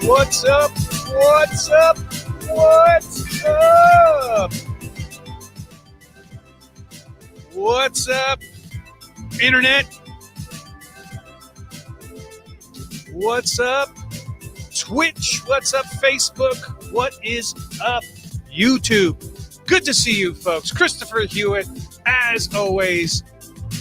What's up? What's up? What's up? What's up, Internet? What's up, Twitch? What's up, Facebook? What is up, YouTube? Good to see you, folks. Christopher Hewitt, as always,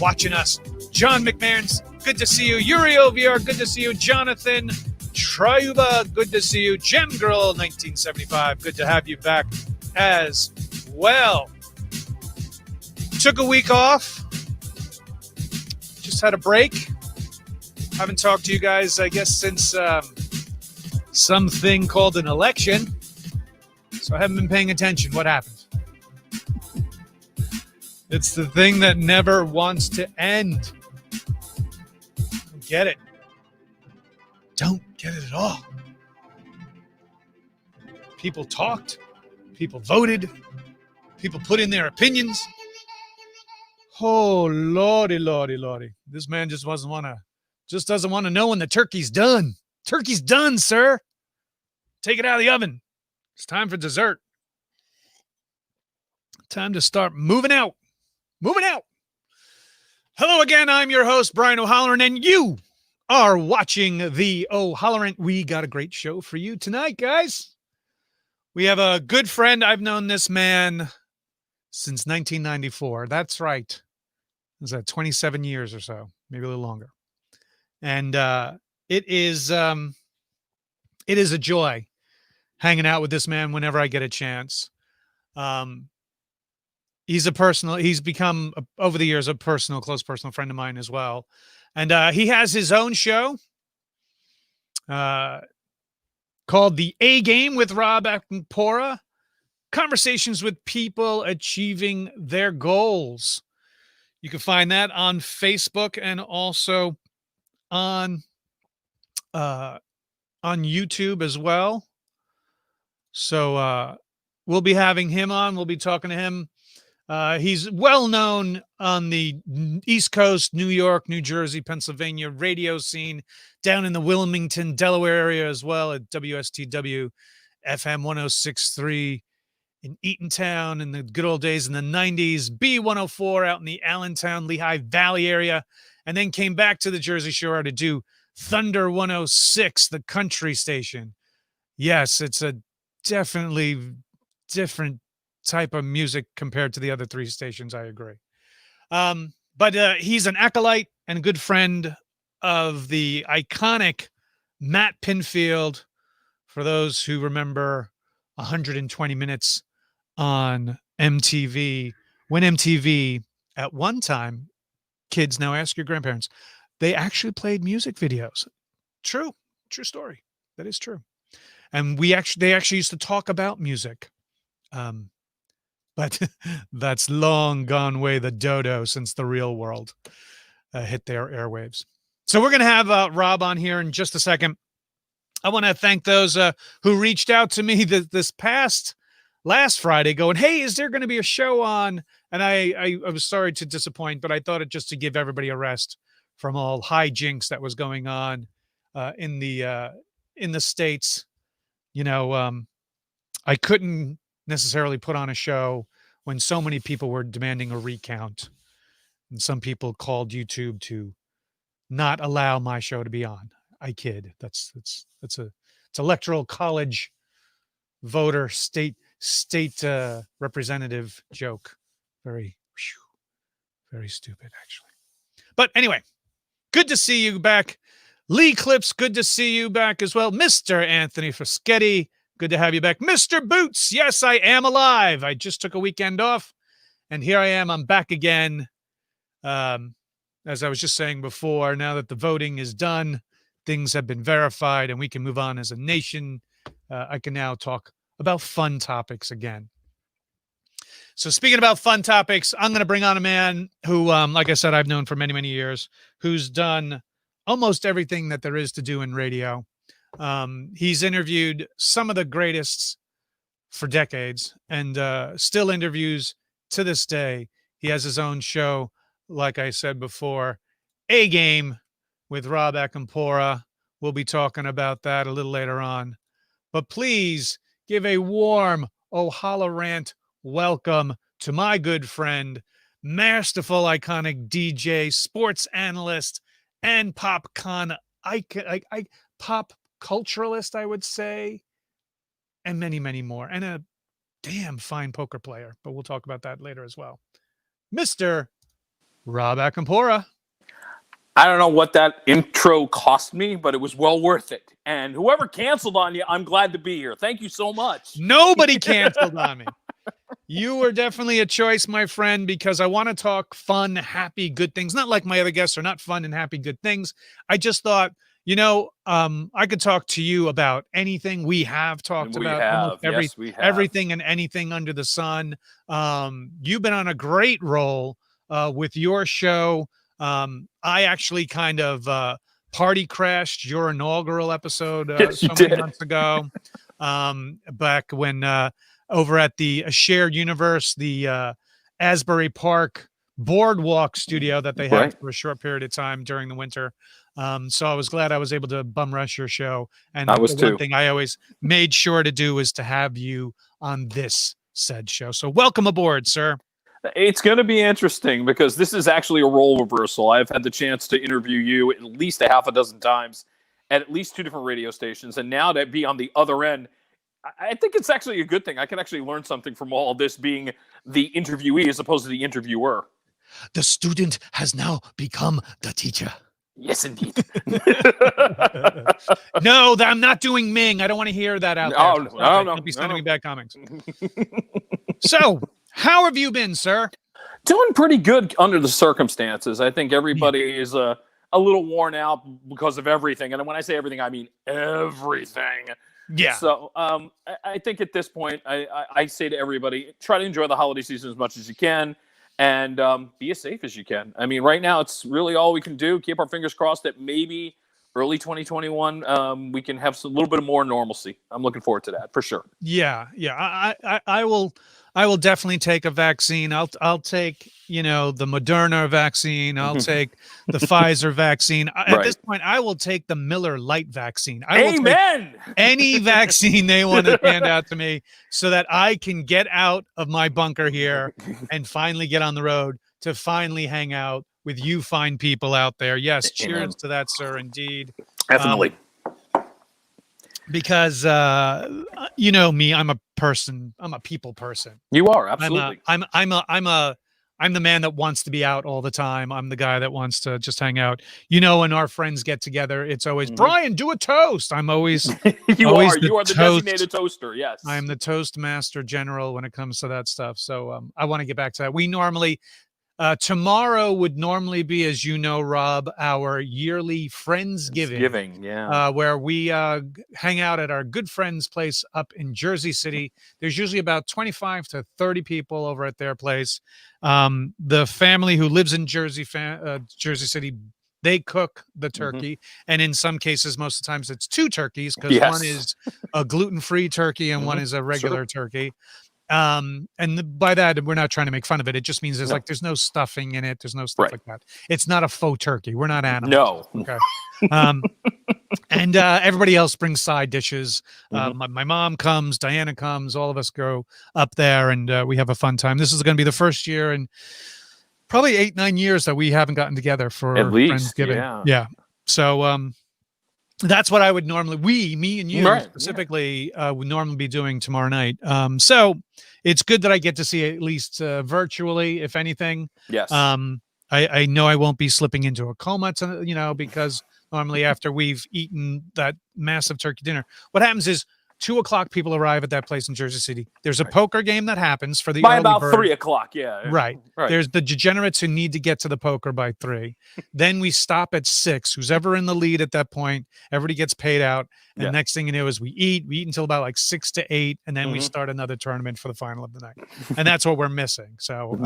watching us. John McMahon, good to see you. Yuri OVR, good to see you. Jonathan Triuba, good to see you. Gem Girl 1975, good to have you back as well. Took a week off. Just had a break. Haven't talked to you guys, I guess, since something called an election. So I haven't been paying attention. What happened? It's the thing that never wants to end. Don't get it. Don't get it at all. People talked. People voted. People put in their opinions. Oh, lordy, lordy, lordy. This man just doesn't want to know when the turkey's done. Turkey's done, sir. Take it out of the oven. It's time for dessert. Time to start moving out. Moving out. Hello again. I'm your host, Brian O'HalloRANT, and you are watching the O'HalloRANT. We got a great show for you tonight, guys. We have a good friend. I've known this man since 1994. That's right. Is that 27 years or so, maybe a little longer. And it is a joy hanging out with this man whenever I get a chance. He's become over the years a close personal friend of mine as well. And he has his own show called The A Game with Rob Acampora. Conversations with people achieving their goals. You can find that on Facebook and also on YouTube as well. So we'll be having him on. We'll be talking to him. He's well known on the East Coast, New York, New Jersey, Pennsylvania radio scene, down in the Wilmington, Delaware area as well at WSTW FM 106.3 in Eatontown in the good old days in the 90s, B104 out in the Allentown, Lehigh Valley area, and then came back to the Jersey Shore to do Thunder 106, the country station. Yes, it's a definitely different type of music compared to the other three stations. I agree. But he's an acolyte and good friend of the iconic Matt Pinfield. For those who remember 120 Minutes on MTV, when MTV at one time, kids, now ask your grandparents, they actually played music videos. True story. That is true. And they actually used to talk about music. But that's long gone way the dodo since the real world hit their airwaves. So we're going to have Rob on here in just a second. I want to thank those who reached out to me last Friday going, hey, is there going to be a show on? And I was sorry to disappoint, but I thought it just to give everybody a rest from all hijinks that was going on in the States. You know, I couldn't necessarily put on a show when so many people were demanding a recount, and some people called YouTube to not allow my show to be on. I kid. It's electoral college voter state representative joke. Very stupid, actually. But anyway, good to see you back. Lee Clips, good to see you back as well. Mr. Anthony Fraschetti, good to have you back. Mr. Boots, yes, I am alive. I just took a weekend off, and here I am. I'm back again. As I was just saying before, now that the voting is done, things have been verified, and we can move on as a nation. I can now talk about fun topics again. So speaking about fun topics, I'm going to bring on a man who, like I said, I've known for many, many years, who's done almost everything that there is to do in radio. He's interviewed some of the greatest for decades and still interviews to this day. He has his own show, like I said before, A Game with Rob Acampora. We'll be talking about that a little later on. But please give a warm O'HalloRANT welcome to my good friend, masterful, iconic DJ, sports analyst, and pop culturalist, I would say, and many, many more, and a damn fine poker player. But we'll talk about that later as well. Mr. Rob Acampora. I don't know what that intro cost me, but it was well worth it. And whoever canceled on you, I'm glad to be here. Thank you so much. Nobody canceled on me. You were definitely a choice, my friend, because I want to talk fun, happy, good things. Not like my other guests are not fun and happy, good things. I just thought, I could talk to you about anything. We have talked about almost everything and anything under the sun. You've been on a great roll with your show. I actually kind of party crashed your inaugural episode many months ago, back when over at the Shared Universe, the Asbury Park Boardwalk studio that they had for a short period of time during the winter. So I was glad I was able to bum rush your show. And I was the one thing I always made sure to do is to have you on this said show. So welcome aboard, sir. It's going to be interesting because this is actually a role reversal. I've had the chance to interview you at least a half a dozen times at least 2 different radio stations. And now to be on the other end, I think it's actually a good thing. I can actually learn something from all this being the interviewee as opposed to the interviewer. The student has now become the teacher. Yes, indeed. No, I'm not doing Ming. I don't want to hear that out there. No. Don't be sending me bad comments. So, how have you been, sir? Doing pretty good under the circumstances. I think everybody is a little worn out because of everything. And when I say everything, I mean everything. Yeah. So I think at this point, I say to everybody, try to enjoy the holiday season as much as you can and be as safe as you can. I mean, right now, it's really all we can do. Keep our fingers crossed that maybe early 2021, we can have a little bit of more normalcy. I'm looking forward to that for sure. Yeah. I will definitely take a vaccine. I'll take, the Moderna vaccine. I'll take the Pfizer vaccine. At this point, I will take the Miller Lite vaccine. I will take any vaccine they want to hand out to me so that I can get out of my bunker here and finally get on the road to finally hang out with you fine people out there. Yes, cheers to that, sir, indeed. Definitely. Because you know me, I'm a people person. You are, absolutely. I'm the man that wants to be out all the time. I'm the guy that wants to just hang out. When our friends get together, it's always Brian, do a toast. I'm always you are the designated toaster. Yes, I'm the toast master general when it comes to that stuff. So I want to get back to that. We normally tomorrow would normally be, as you know, Rob, our yearly Friendsgiving, where we hang out at our good friend's place up in Jersey City. There's usually about 25 to 30 people over at their place. The family who lives in Jersey City, they cook the turkey, and in some cases, most of the times, it's 2 turkeys because one is a gluten-free turkey and one is a regular turkey. And by that, we're not trying to make fun of it. It just means there's no stuffing in it. There's no stuff like that. It's not a faux turkey. We're not animals. No. Okay. And everybody else brings side dishes. My mom comes, Diana comes, all of us go up there and we have a fun time. This is going to be the first year in probably 8-9 years that we haven't gotten together for at least, Friendsgiving. Yeah. So, that's what I would normally, me and you specifically, would normally be doing tomorrow night. So it's good that I get to see at least virtually, if anything. Yes. I know I won't be slipping into a coma, because normally after we've eaten that massive turkey dinner, what happens is 2:00 people arrive at that place in Jersey City. There's a poker game that happens for the by early about bird. 3:00. Yeah. Right. There's the degenerates who need to get to the poker by 3. Then we stop at 6. Who's ever in the lead at that point, everybody gets paid out. And next thing you know is we eat until about like 6 to 8, and then we start another tournament for the final of the night. And that's what we're missing. So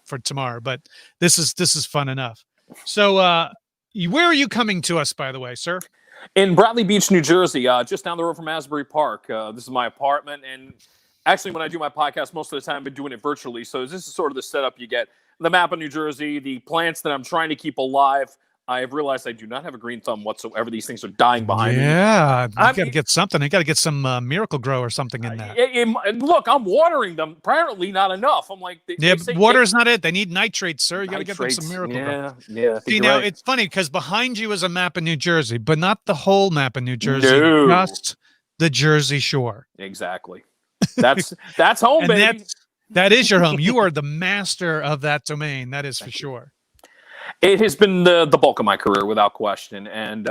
for tomorrow. But this is fun enough. So where are you coming to us, by the way, sir? In Bradley Beach, New Jersey, just down the road from Asbury Park. This is my apartment. And actually, when I do my podcast, most of the time I've been doing it virtually. So this is sort of the setup you get. The map of New Jersey, the plants that I'm trying to keep alive. I have realized I do not have a green thumb whatsoever. These things are dying behind me. Yeah, you got to get something. You got to get some Miracle Grow or something in that. Look, I'm watering them. Apparently not enough. I'm like, water's not it. They need nitrates, sir. You got to get them some Miracle Grow. Yeah. See, now it's funny because behind you is a map of New Jersey, but not the whole map of New Jersey. No. Just the Jersey Shore. Exactly. That's home, baby. That is your home. You are the master of that domain. That is for sure. It has been the bulk of my career, without question, and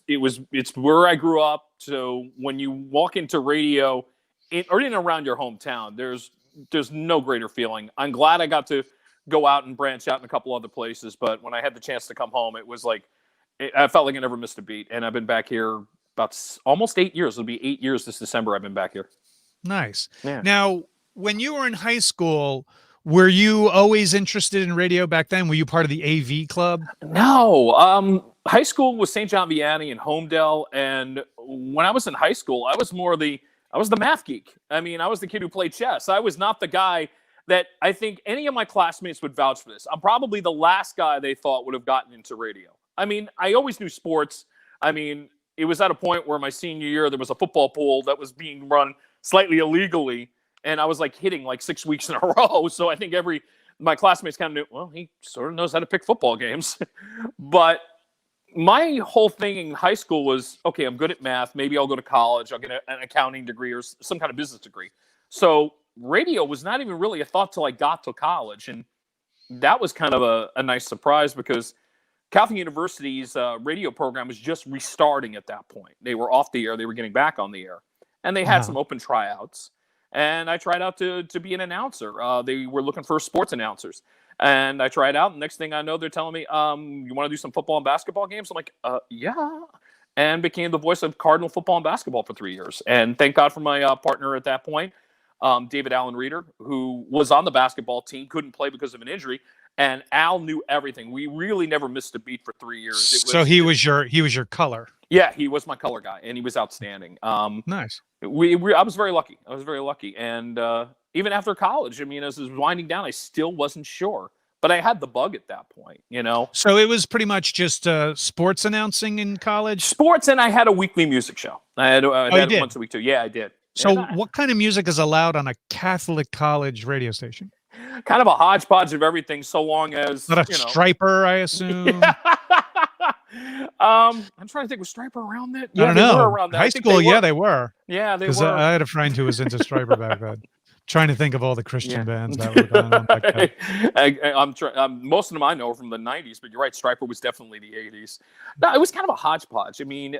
it's where I grew up. So when you walk into radio, in and around your hometown, there's no greater feeling. I'm glad I got to go out and branch out in a couple other places, but when I had the chance to come home, it was like I felt like I never missed a beat. And I've been back here about almost 8 years. It'll be 8 years this December. I've been back here. Nice. Yeah. Now, when you were in high school, were you always interested in radio back then? Were you part of the AV club? No. High school was St. John Vianney in Homedale, and when I was in high school, I was the math geek. I mean, I was the kid who played chess. I was not the guy that I think any of my classmates would vouch for this. I'm probably the last guy they thought would have gotten into radio. I mean, I always knew sports. I mean, it was at a point where my senior year, there was a football pool that was being run slightly illegally, and I was like hitting like 6 weeks in a row. So I think my classmates kind of knew, well, he sort of knows how to pick football games. But my whole thing in high school was, okay, I'm good at math. Maybe I'll go to college. I'll get an accounting degree or some kind of business degree. So radio was not even really a thought till I got to college. And that was kind of a nice surprise because Catholic University's radio program was just restarting at that point. They were off the air. They were getting back on the air. And they had some open tryouts. And I tried out to be an announcer. They were looking for sports announcers. And I tried out. And next thing I know, they're telling me, you want to do some football and basketball games? I'm like, yeah. And became the voice of Cardinal football and basketball for 3 years. And thank God for my partner at that point, David Allen Reeder, who was on the basketball team, couldn't play because of an injury. And Al knew everything. We really never missed a beat for 3 years. So he was your color. Yeah, he was my color guy, and he was outstanding. Nice. I was very lucky. And even after college, I mean, as it was winding down, I still wasn't sure. But I had the bug at that point, you know? So it was pretty much just sports announcing in college? Sports, and I had a weekly music show. I had it once a week, too. Yeah, I did. So what kind of music is allowed on a Catholic college radio station? Kind of a hodgepodge of everything, so long as... Not a Striper, I assume? I'm trying to think, was Striper around that? Yeah, I don't know. Around that. High school, yeah, they were. Yeah, they were. Because I had a friend who was into Striper back then. Trying to think of all the Christian bands that were going on back then. Most of them I know are from the 90s, but you're right, Striper was definitely the 80s. No, it was kind of a hodgepodge. I mean,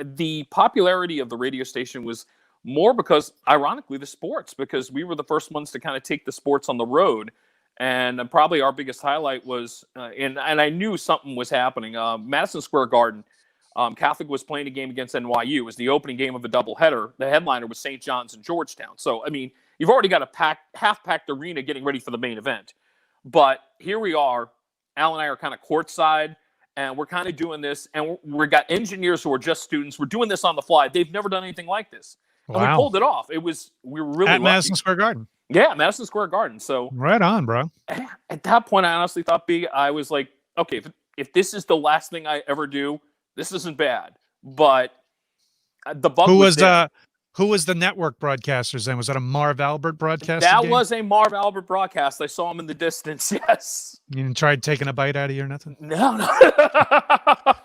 the popularity of the radio station was more because, ironically, the sports, because we were the first ones to kind of take the sports on the road. And probably our biggest highlight was, and I knew something was happening, Madison Square Garden. Catholic was playing a game against NYU. It was the opening game of a doubleheader. The headliner was St. John's and Georgetown. So, I mean, you've already got a half-packed arena getting ready for the main event. But here we are. Al and I are kind of courtside, and we're kind of doing this. And we got engineers who are just students. We're doing this on the fly. They've never done anything like this. And we pulled it off. We were really at lucky. Madison Square Garden. Yeah, Madison Square Garden. So right on, bro. At that point, I honestly thought, I was like, okay, if this is the last thing I ever do, this isn't bad. But the bug was there. Who was the network broadcasters then? Was that a Marv Albert broadcast? That was a Marv Albert broadcast. I saw him in the distance. Yes. You tried taking a bite out of you or nothing? No.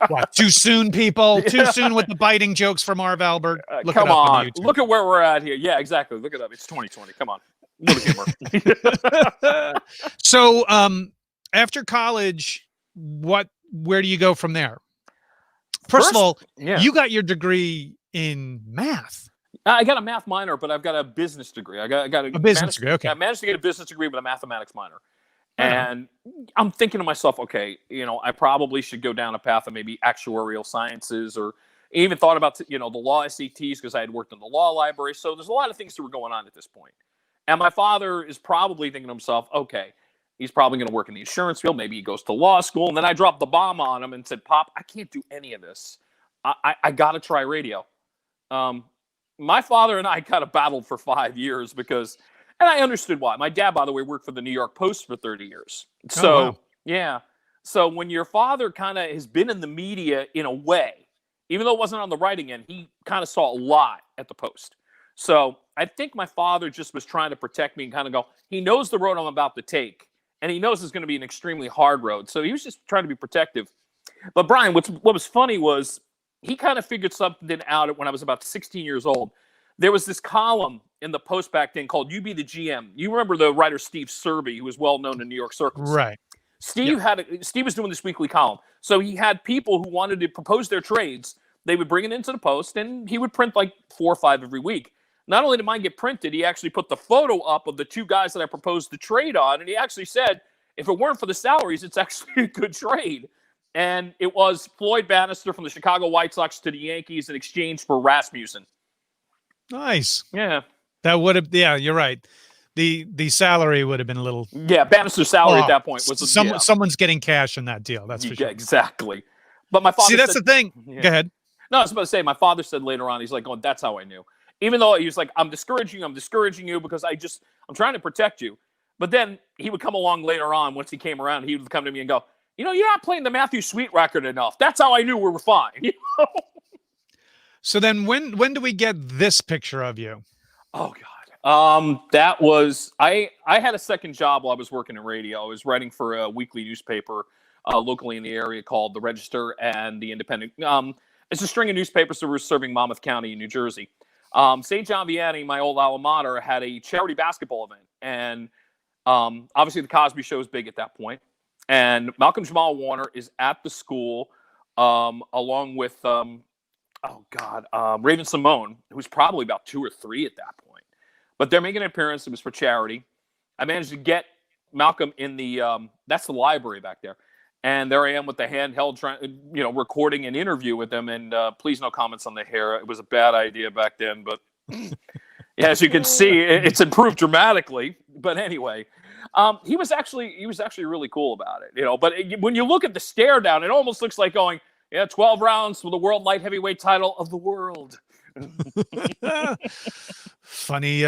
What? Too soon, people. Yeah. Too soon with the biting jokes for Marv Albert. Come on. Look at where we're at here. Yeah, exactly. Look it up. It's 2020. Come on. So, after college, where do you go from there? First of all, you got your degree in math. I got a math minor, but I've got a business degree. I got a business degree. Okay. I managed to get a business degree, but a mathematics minor. And I'm thinking to myself, okay, I probably should go down a path of maybe actuarial sciences, or even thought about, the law SATs because I had worked in the law library. So there's a lot of things that were going on at this point. And my father is probably thinking to himself, okay, he's probably going to work in the insurance field. Maybe he goes to law school. And then I dropped the bomb on him and said, Pop, I can't do any of this. I got to try radio. My father and I kind of battled for 5 years because, and I understood why. My dad, by the way, worked for the New York Post for 30 years. So, yeah. So when your father kind of has been in the media in a way, even though it wasn't on the writing end, he kind of saw a lot at the Post. So I think my father just was trying to protect me and kind of go, he knows the road I'm about to take, and he knows it's going to be an extremely hard road. So he was just trying to be protective. But Brian, what was funny was he kind of figured something out when I was about 16 years old. There was this column in the Post back then called "You Be the GM." You remember the writer Steve Serby, who was well known in New York circles, Right? Steve was doing this weekly column, so he had people who wanted to propose their trades. They would bring it into the Post, and he would print like 4 or 5 every week. Not only did mine get printed, he actually put the photo up of the 2 guys that I proposed to trade on, and he actually said, if it weren't for the salaries, it's actually a good trade. And it was Floyd Bannister from the Chicago White Sox to the Yankees in exchange for Rasmussen. Nice. Yeah. That would have. Yeah, you're right. The salary would have been a little. Yeah, Bannister's salary at that point was someone's getting cash in that deal. That's for sure. Exactly. But my father. See, that's the thing. Yeah. Go ahead. No, I was about to say, my father said later on, he's like, "Oh, that's how I knew." Even though he was like, I'm discouraging you because I'm trying to protect you. But then he would come along later on, once he came around, he would come to me and go, you're not playing the Matthew Sweet record enough. That's how I knew we were fine. So then when do we get this picture of you? Oh, God. That was, I had a second job while I was working in radio. I was writing for a weekly newspaper locally in the area called The Register and The Independent. It's a string of newspapers that were serving Monmouth County in New Jersey. St. John Vianney, my old alma mater, had a charity basketball event. And obviously the Cosby Show is big at that point. And Malcolm Jamal Warner is at the school along with, Raven Simone, who's probably about 2 or 3 at that point. But they're making an appearance. It was for charity. I managed to get Malcolm in the, that's the library back there. And there I am with the handheld, recording an interview with them. And please, no comments on the hair. It was a bad idea back then, but yeah, as you can see, it's improved dramatically. But anyway, he was actually really cool about it, But when you look at the stare down, it almost looks like going, 12 rounds for the world light heavyweight title of the world. Funny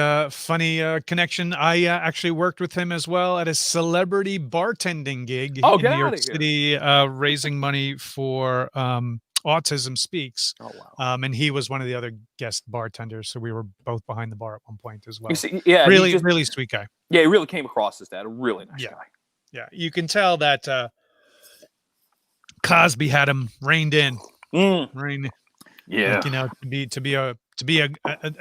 connection. I actually worked with him as well at a celebrity bartending gig in New York City, raising money for Autism Speaks. Oh, wow. And he was one of the other guest bartenders, so we were both behind the bar at one point as well. You see, yeah, really sweet guy. Yeah, he really came across as that. A really nice guy. Yeah, you can tell that Cosby had him reined in. Yeah, to be an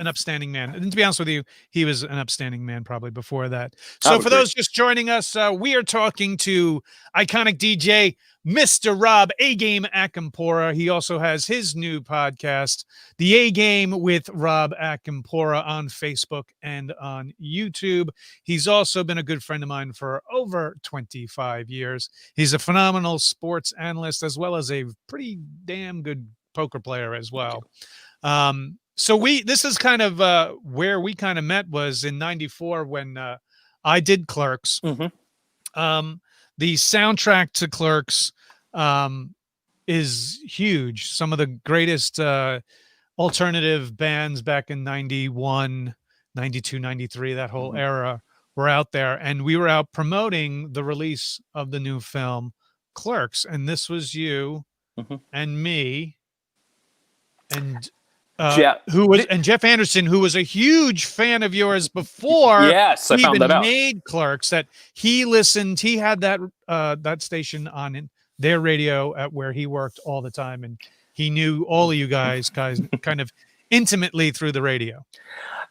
upstanding man. And to be honest with you, he was an upstanding man probably before that. So for those just joining us, we are talking to iconic DJ Mr. Rob A-Game Acampora. He also has his new podcast, The A-Game with Rob Acampora, on Facebook and on YouTube. He's also been a good friend of mine for over 25 years. He's a phenomenal sports analyst as well as a pretty damn good poker player as well. So this is kind of where we kind of met was in '94 when I did Clerks. Mm-hmm. The soundtrack to Clerks is huge. Some of the greatest alternative bands back in 91, 92, 93, that whole era were out there. And we were out promoting the release of the new film Clerks. And this was you and me and Jeff Anderson, who was a huge fan of yours before yes, I found that out. Made Clerks, that he listened. He had that station on their radio at where he worked all the time, and he knew all of you guys kind of intimately through the radio.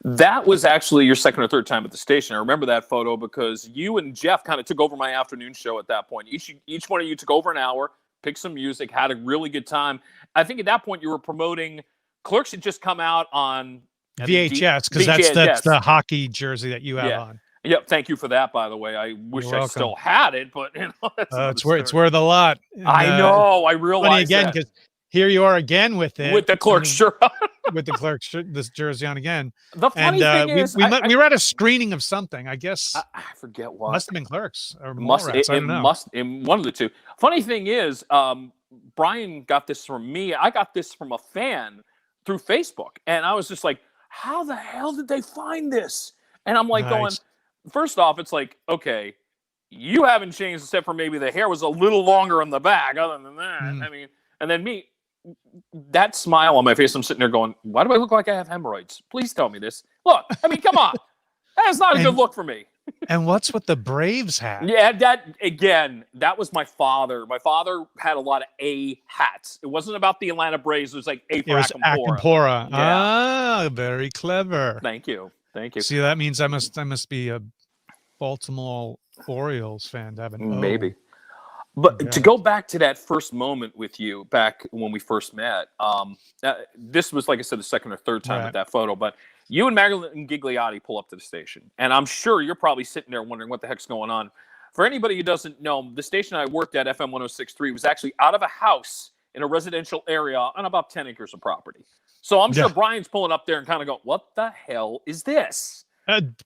That was actually your second or third time at the station. I remember that photo because you and Jeff kind of took over my afternoon show at that point. Each one of you took over an hour, picked some music, had a really good time. I think at that point you were promoting Clerks had just come out on VHS, because that's the hockey jersey that you have on. Yep. Thank you for that, by the way. I wish I still had it, but it's worth a lot. And, I know. I realize again because here you are again with it, with the Clerks shirt, with the Clerks shirt, this jersey on again. The funny thing is, we were at a screening of something. I guess I forget what. Must have been Clerks or Mallrats. I don't know. In one of the two. Funny thing is, Brian got this from me. I got this from a fan through Facebook, and I was just like, how the hell did they find this? And I'm like going, first off, it's like, okay, You haven't changed except for maybe the hair was a little longer on the back. Other than that, I mean, and then me, that smile on my face, I'm sitting there going, why do I look like I have hemorrhoids? Please tell me this. Look, I mean, come on. That's not a good look for me. And what's with the Braves hat? Yeah, that was my father. My father had a lot of A hats. It wasn't about the Atlanta Braves. It was like A for Acampora. Yeah. Ah, very clever. Thank you. See, that means I must be a Baltimore Orioles fan to have an maybe. But to go back to that first moment with you back when we first met, this was, like I said, the second or third time at that photo, but you and Marilyn Gigliotti pull up to the station, and I'm sure you're probably sitting there wondering what the heck's going on. For anybody who doesn't know, the station I worked at, FM 106.3, was actually out of a house in a residential area on about 10 acres of property. So I'm sure Brian's pulling up there and kind of going, what the hell is this?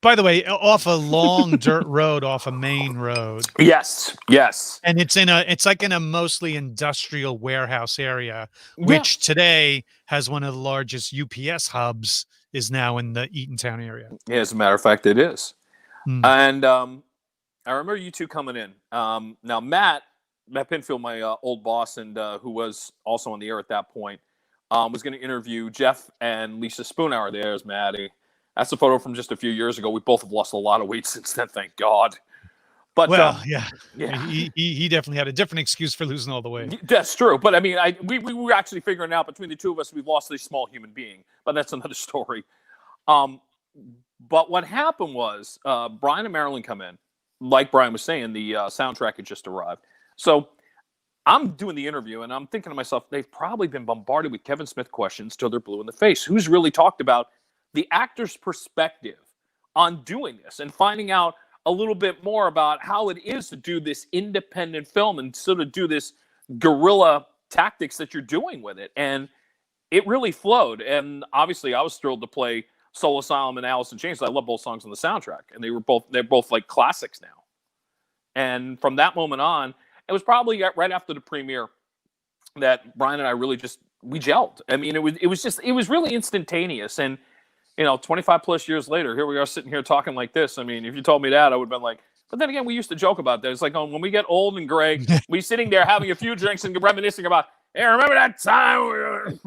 By the way, off a long dirt road, off a main road. Yes. And it's like in a mostly industrial warehouse area, which today has one of the largest UPS hubs, is now in the Eatontown area. Yeah, as a matter of fact, it is. And I remember you two coming in. Now, Matt Pinfield, my old boss, and who was also on the air at that point, was going to interview Jeff and Lisa Spoonhour. There's Maddie. That's a photo from just a few years ago. We both have lost a lot of weight since then, thank God. But he definitely had a different excuse for losing all the weight. That's true. But I mean, we were actually figuring out between the two of us, we've lost a small human being. But that's another story. But what happened was Brian and Marilyn come in. Like Brian was saying, the soundtrack had just arrived. So I'm doing the interview, and I'm thinking to myself, they've probably been bombarded with Kevin Smith questions till they're blue in the face. Who's really talked about the actor's perspective on doing this and finding out a little bit more about how it is to do this independent film and sort of do this guerrilla tactics that you're doing with it. And it really flowed. And obviously I was thrilled to play Soul Asylum and Alice in Chains. I love both songs on the soundtrack, and they're both like classics now. And from that moment on, it was probably right after the premiere that Brian and I really we gelled. I mean, it was really instantaneous. And 25 plus years later, here we are sitting here talking like this. I mean, if you told me that, I would have been like, but then again, we used to joke about that. It's like, when we get old and gray, we sitting there having a few drinks and reminiscing about, hey, remember that time?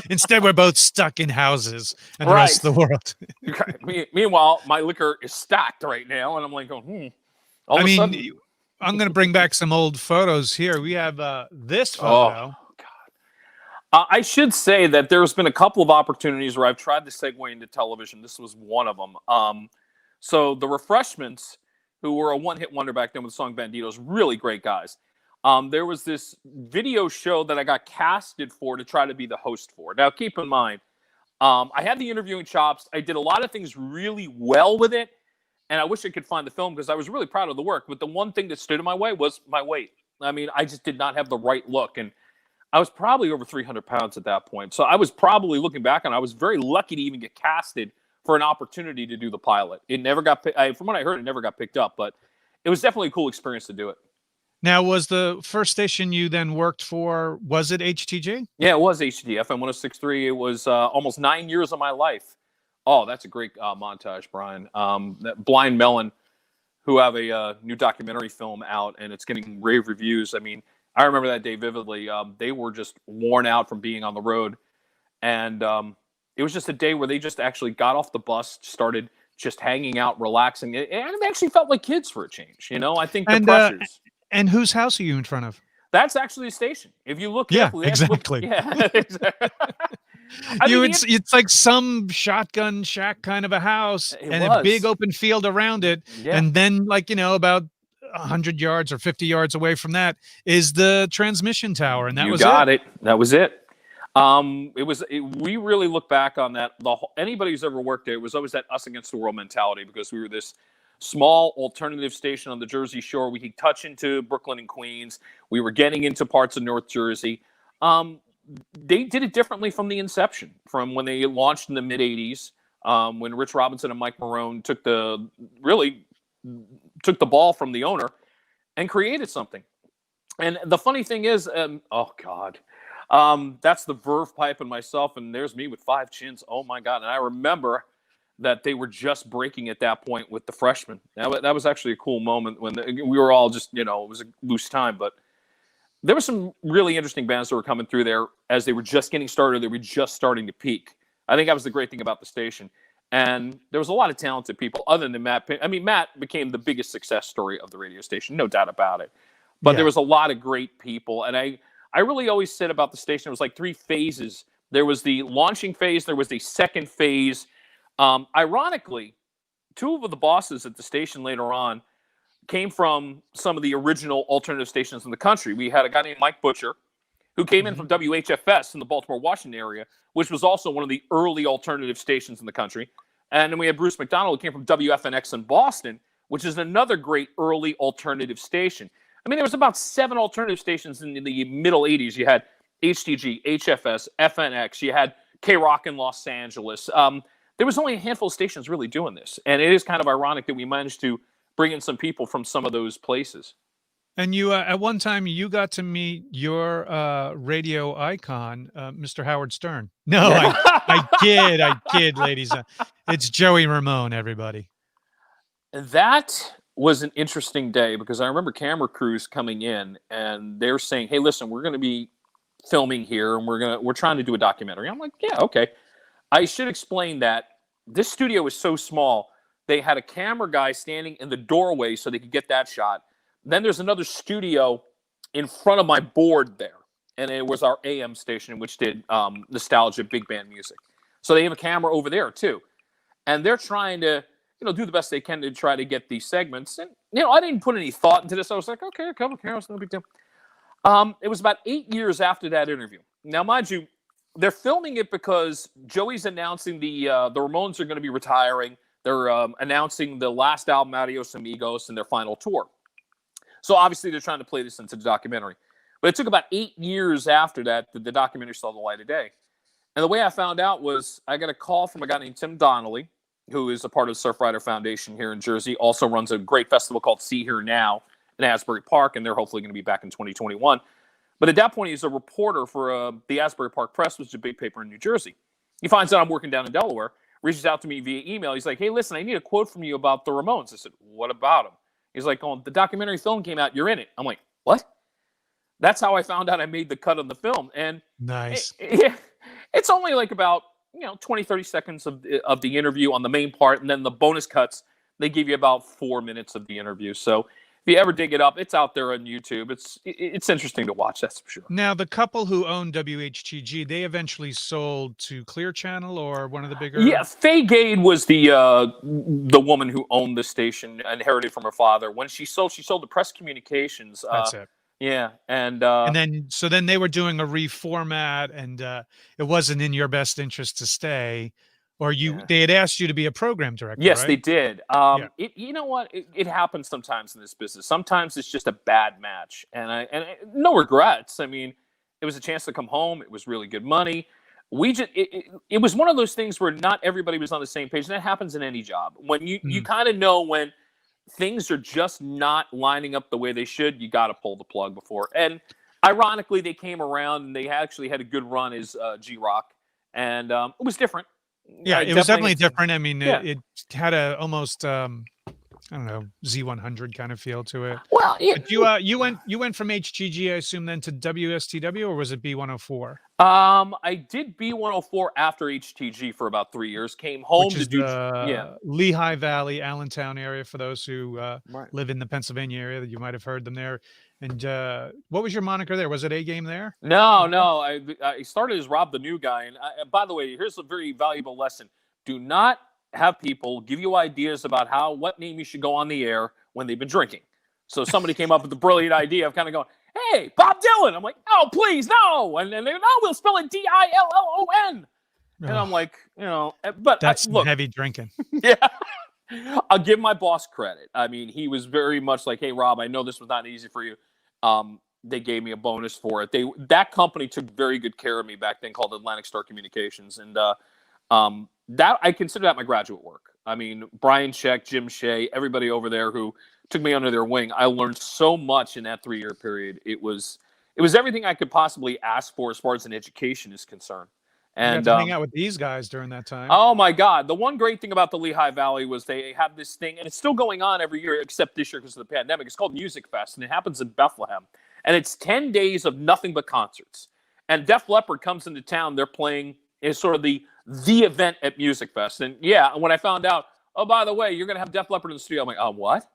Instead, we're both stuck in houses and the rest of the world. Meanwhile, my liquor is stacked right now, and I'm like, going, I'm going to bring back some old photos here. We have this photo. I should say that there's been a couple of opportunities where I've tried to segue into television. This was one of them. So the Refreshments, who were a one-hit wonder back then with the song Banditos, really great guys. There was this video show that I got casted for to try to be the host for. Now, keep in mind, I had the interviewing chops. I did a lot of things really well with it, and I wish I could find the film because I was really proud of the work. But the one thing that stood in my way was my weight. I mean, I just did not have the right look, and I was probably over 300 pounds at that point. So I was probably looking back, and I was very lucky to even get casted for an opportunity to do the pilot. It never got from what I heard, it never got picked up, but it was definitely a cool experience to do it. Now, was the first station you then worked for, was it HTG? Yeah, it was HTG, FM 106.3. It was almost 9 years of my life. Oh, that's a great montage, Brian. That Blind Melon, who have a new documentary film out, and it's getting rave reviews. I mean, I remember that day vividly. They were just worn out from being on the road. And it was just a day where they just actually got off the bus, started just hanging out, relaxing. And they actually felt like kids for a change. I think the pressures. And whose house are you in front of? That's actually a station. If you look carefully. Exactly. Exactly. It's like some shotgun shack kind of a house a big open field around it. Yeah. And then about 100 yards or 50 yards away from that is the transmission tower. And that was it. That was it. We really look back on that. Anybody who's ever worked there, it was always that us against the world mentality, because we were this small alternative station on the Jersey Shore. We could touch into Brooklyn and Queens. We were getting into parts of North Jersey. They did it differently from the inception, from when they launched in the mid 80s, when Rich Robinson and Mike Marone took the ball from the owner and created something. And the funny thing is, that's the Verve Pipe and myself, and there's me with 5 chins. Oh my God. And I remember that they were just breaking at that point with the freshmen. That was actually a cool moment when we were all just, it was a loose time, but there were some really interesting bands that were coming through there as they were just getting started. They were just starting to peak. I think that was the great thing about the station. And there was a lot of talented people other than Matt. I mean, Matt became the biggest success story of the radio station, no doubt about it. But there was a lot of great people. And I really always said about the station, it was like 3 phases. There was the launching phase. There was the second phase. Ironically, 2 of the bosses at the station later on came from some of the original alternative stations in the country. We had a guy named Mike Butcher, who came in from WHFS in the Baltimore, Washington area, which was also one of the early alternative stations in the country. And then we had Bruce McDonald, who came from WFNX in Boston, which is another great early alternative station. I mean, there was about 7 alternative stations in the middle 80s. You had HTG, HFS, FNX. You had K-Rock in Los Angeles. There was only a handful of stations really doing this. And it is kind of ironic that we managed to bring in some people from some of those places. And you, at one time, you got to meet your radio icon, Mr. Howard Stern. No, I kid, ladies. It's Joey Ramone, everybody. That was an interesting day because I remember camera crews coming in and they're saying, "Hey, listen, we're going to be filming here and we're trying to do a documentary." I'm like, "Yeah, okay." I should explain that this studio is so small. They had a camera guy standing in the doorway so they could get that shot. Then there's another studio in front of my board there. And it was our AM station, which did nostalgia big band music. So they have a camera over there too. And they're trying to, do the best they can to try to get these segments. And, I didn't put any thought into this. I was like, okay, a couple cameras, no big deal. It was about 8 years after that interview. Now, mind you, they're filming it because Joey's announcing the Ramones are going to be retiring. They're announcing the last album, Adios Amigos, and their final tour. So obviously they're trying to play this into the documentary. But it took about 8 years after that the documentary saw the light of day. And the way I found out was I got a call from a guy named Tim Donnelly, who is a part of the Surfrider Foundation here in Jersey, also runs a great festival called See Here Now in Asbury Park, and they're hopefully going to be back in 2021. But at that point, he's a reporter for the Asbury Park Press, which is a big paper in New Jersey. He finds out I'm working down in Delaware, reaches out to me via email. He's like, "Hey, listen, I need a quote from you about the Ramones." I said, "What about them?" He's like, "Oh, the documentary film came out. You're in it." I'm like, "What?" That's how I found out I made the cut on the film. And nice. It's only like about 20, 30 seconds of the interview on the main part. And then the bonus cuts, they give you about 4 minutes of the interview. So if you ever dig it up, it's out there on YouTube. It's interesting to watch, that's for sure. Now, the couple who owned WHTG, they eventually sold to Clear Channel or one of the bigger... Yeah, Faye Gade was the woman who owned the station, inherited from her father. When she sold to Press Communications. That's it. Yeah, and then they were doing a reformat, and it wasn't in your best interest to stay, or they had asked you to be a program director. Yes, right? they did. You know what? It happens sometimes in this business. Sometimes it's just a bad match, and no regrets. I mean, it was a chance to come home. It was really good money. It was one of those things where not everybody was on the same page, and that happens in any job. When you kind of know when things are just not lining up the way they should, you got to pull the plug before. And ironically, they came around and they actually had a good run as G-Rock, and it was different. Yeah, it was definitely different. I mean, it had a almost I don't know, Z100 kind of feel to it. Well, yeah. But you went from HGG, I assume, then to WSTW, or was it B104? I did B104 after HTG for about 3 years. Came home to do Lehigh Valley, Allentown area for those who live in the Pennsylvania area that you might have heard them there. And what was your moniker there? Was it A Game there? No. I started as Rob the New Guy. And by the way, here's a very valuable lesson: do not have people give you ideas about what name you should go on the air when they've been drinking. So somebody came up with the brilliant idea of kind of going, "Hey, Bob Dylan." I'm like, "Oh, please, no." And then they go, "No, we'll spell it Dillon." And I'm like, but that's heavy drinking. Yeah. I'll give my boss credit. I mean, he was very much like, "Hey, Rob, I know this was not easy for you." They gave me a bonus for it. That company took very good care of me back then, called Atlantic Star Communications. And that I consider that my graduate work. I mean, Brian Scheck, Jim Shea, everybody over there who took me under their wing. I learned so much in that 3-year period. It was everything I could possibly ask for as far as an education is concerned. And got to hang out with these guys during that time. oh my God, the one great thing about the Lehigh Valley was they have this thing, and it's still going on every year, except this year because of the pandemic. It's called Music Fest, and it happens in Bethlehem. And it's 10 days of nothing but concerts. And Def Leppard comes into town. They're playing is sort of the event at Music Fest. And yeah, when I found out, oh, by the way, you're going to have Def Leppard in the studio, I'm like, oh, what?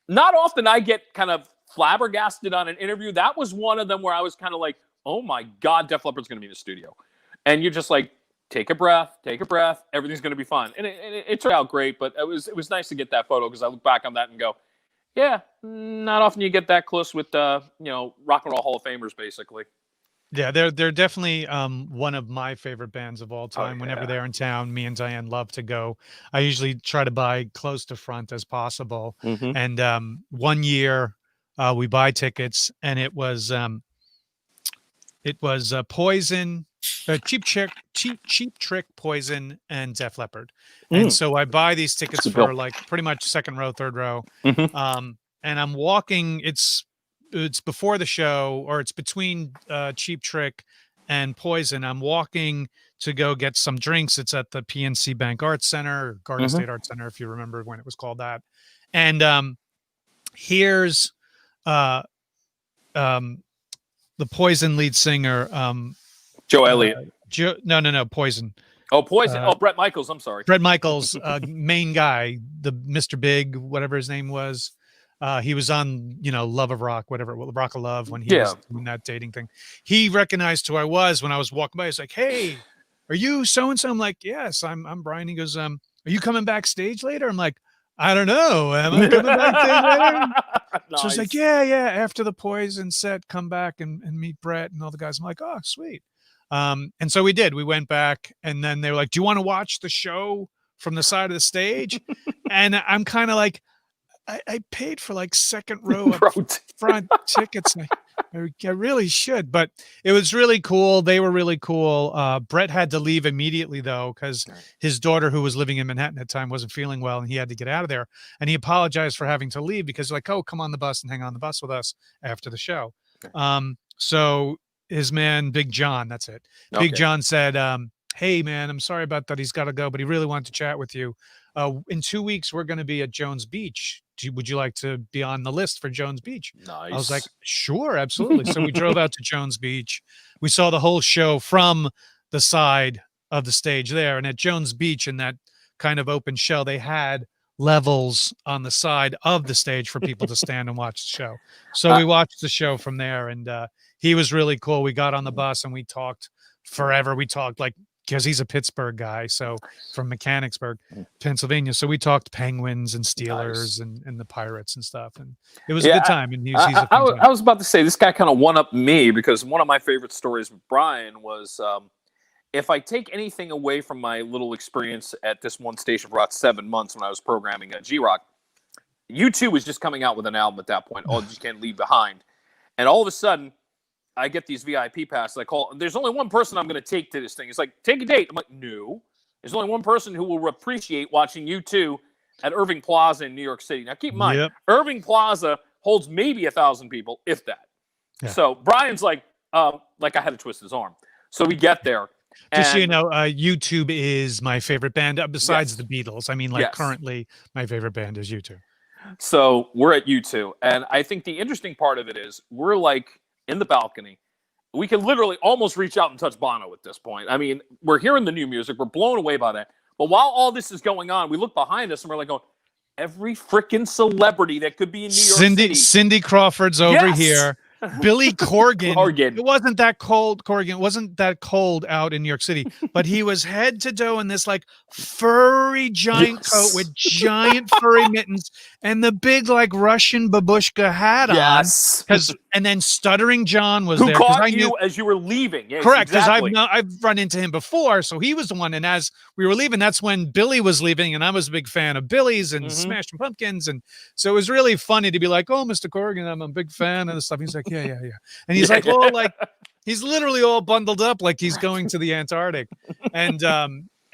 Not often I get kind of flabbergasted on an interview. That was one of them where I was kind of like, oh my God, Def Leppard's going to be in the studio. And you're just like, take a breath, everything's going to be fine. And it turned out great, but it was nice to get that photo because I look back on that and go, yeah, not often you get that close with, Rock and Roll Hall of Famers, basically. Yeah, they're definitely one of my favorite bands of all time. Whenever they're in town, me and Diane love to go. I usually try to buy close to front as possible. Mm-hmm. And one year we buy tickets, and it was Poison, Cheap Trick, Poison, and Def Leppard. And so I buy these tickets for like pretty much second row, third row. Mm-hmm. And I'm walking. It's before the show, or it's between Cheap Trick and Poison. I'm walking to go get some drinks. It's at the PNC Bank Arts Center, or Garden State Arts Center, if you remember when it was called that. And here's the Poison lead singer, Joe Elliott. No, Poison. Oh, Poison. Bret Michaels. I'm sorry. Bret Michaels, main guy, the Mr. Big, whatever his name was. He was on, Love of Rock, whatever, Rock of Love, when he was doing that dating thing. He recognized who I was when I was walking by. He's like, "Hey, are you so-and-so?" I'm like, "Yes, I'm Brian." He goes, "Are you coming backstage later?" I'm like, "I don't know. Am I coming backstage later?" Nice. So it's like, yeah. After the Poison set, come back and meet Brett and all the guys. I'm like, "Oh, sweet." And so we did. We went back, and then they were like, "Do you want to watch the show from the side of the stage?" And I'm kind of like, I paid for like second row front tickets. I really should, but it was really cool. They were really cool. Brett had to leave immediately though, because his daughter, who was living in Manhattan at the time, wasn't feeling well, and he had to get out of there. And he apologized for having to leave because like, "Oh, come on the bus and hang on the bus with us after the show." So his man, Big John, that's it. Okay. Big John said, "Hey man, I'm sorry about that. He's got to go, but he really wanted to chat with you. In 2 weeks, we're going to be at Jones Beach. Would you like to be on the list for Jones Beach?" Nice. I was like, "Sure, absolutely." So we drove out to Jones Beach. We saw the whole show from the side of the stage there. And at Jones Beach, in that kind of open shell, they had levels on the side of the stage for people to stand and watch the show. So we watched the show from there, and he was really cool. We got on the bus and we talked forever. We talked like, because he's a Pittsburgh guy, so from Mechanicsburg, Pennsylvania. So we talked Penguins and Steelers and the Pirates and stuff, and it was a good time. And he's a I was about to say, this guy kind of one-upped me, because one of my favorite stories with Brian was, if I take anything away from my little experience at this one station for about 7 months when I was programming at G-Rock, U2 was just coming out with an album at that point, All You Can't Leave Behind. And all of a sudden, I get these VIP passes. I call. There's only one person I'm going to take to this thing. It's like, take a date. I'm like, no. There's only one person who will appreciate watching U2 at Irving Plaza in New York City. Now, keep in mind, Irving Plaza holds maybe 1,000 people, if that. Yeah. So Brian's like I had to twist his arm. So we get there. Just so you know, YouTube is my favorite band besides the Beatles. I mean, currently, my favorite band is U2. So we're at U2, and I think the interesting part of it is we're like in the balcony. We can literally almost reach out and touch Bono at this point. I mean, we're hearing the new music. We're blown away by that. But while all this is going on, we look behind us and we're like going, every freaking celebrity that could be in New York City. Cindy Crawford's over here. Billy Corgan. It wasn't that cold. Corgan wasn't that cold out in New York City, but he was head to toe in this like furry giant coat with giant furry mittens and the big like Russian babushka hat on. Yes. And then Stuttering John was who there. Caught you as you were leaving. Yes, correct. Because exactly. I've run into him before, so he was the one. And as we were leaving, that's when Billy was leaving, and I was a big fan of Billy's and Smashing Pumpkins, and so it was really funny to be like, "Oh, Mr. Corgan, I'm a big fan," and stuff. He's like, yeah. And he's like, he's literally all bundled up like he's going to the Antarctic. And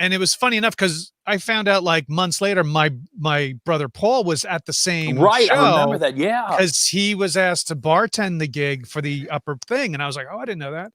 and it was funny enough because I found out like months later, my brother Paul was at the same Right, I remember show that. Yeah. because he was asked to bartend the gig for the upper thing, and I was like, oh, I didn't know that.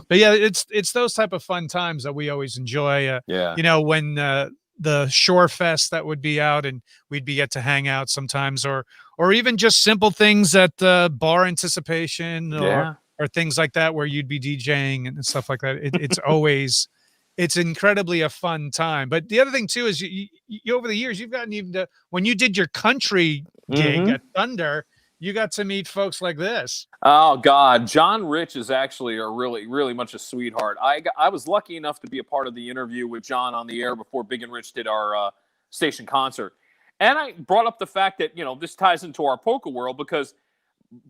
But yeah, it's those type of fun times that we always enjoy. Yeah. You know, when the Shore Fest that would be out, and we'd be get to hang out sometimes, or even just simple things at bar anticipation, Yeah. or things like that where you'd be DJing and stuff like that. It's always, it's incredibly a fun time. But the other thing too is you over the years you've gotten even to, when you did your country gig at Thunder, you got to meet folks like this. Oh God, John Rich is actually a really much a sweetheart. I was lucky enough to be a part of the interview with John on the air before Big and Rich did our station concert, and I brought up the fact that this ties into our polka world because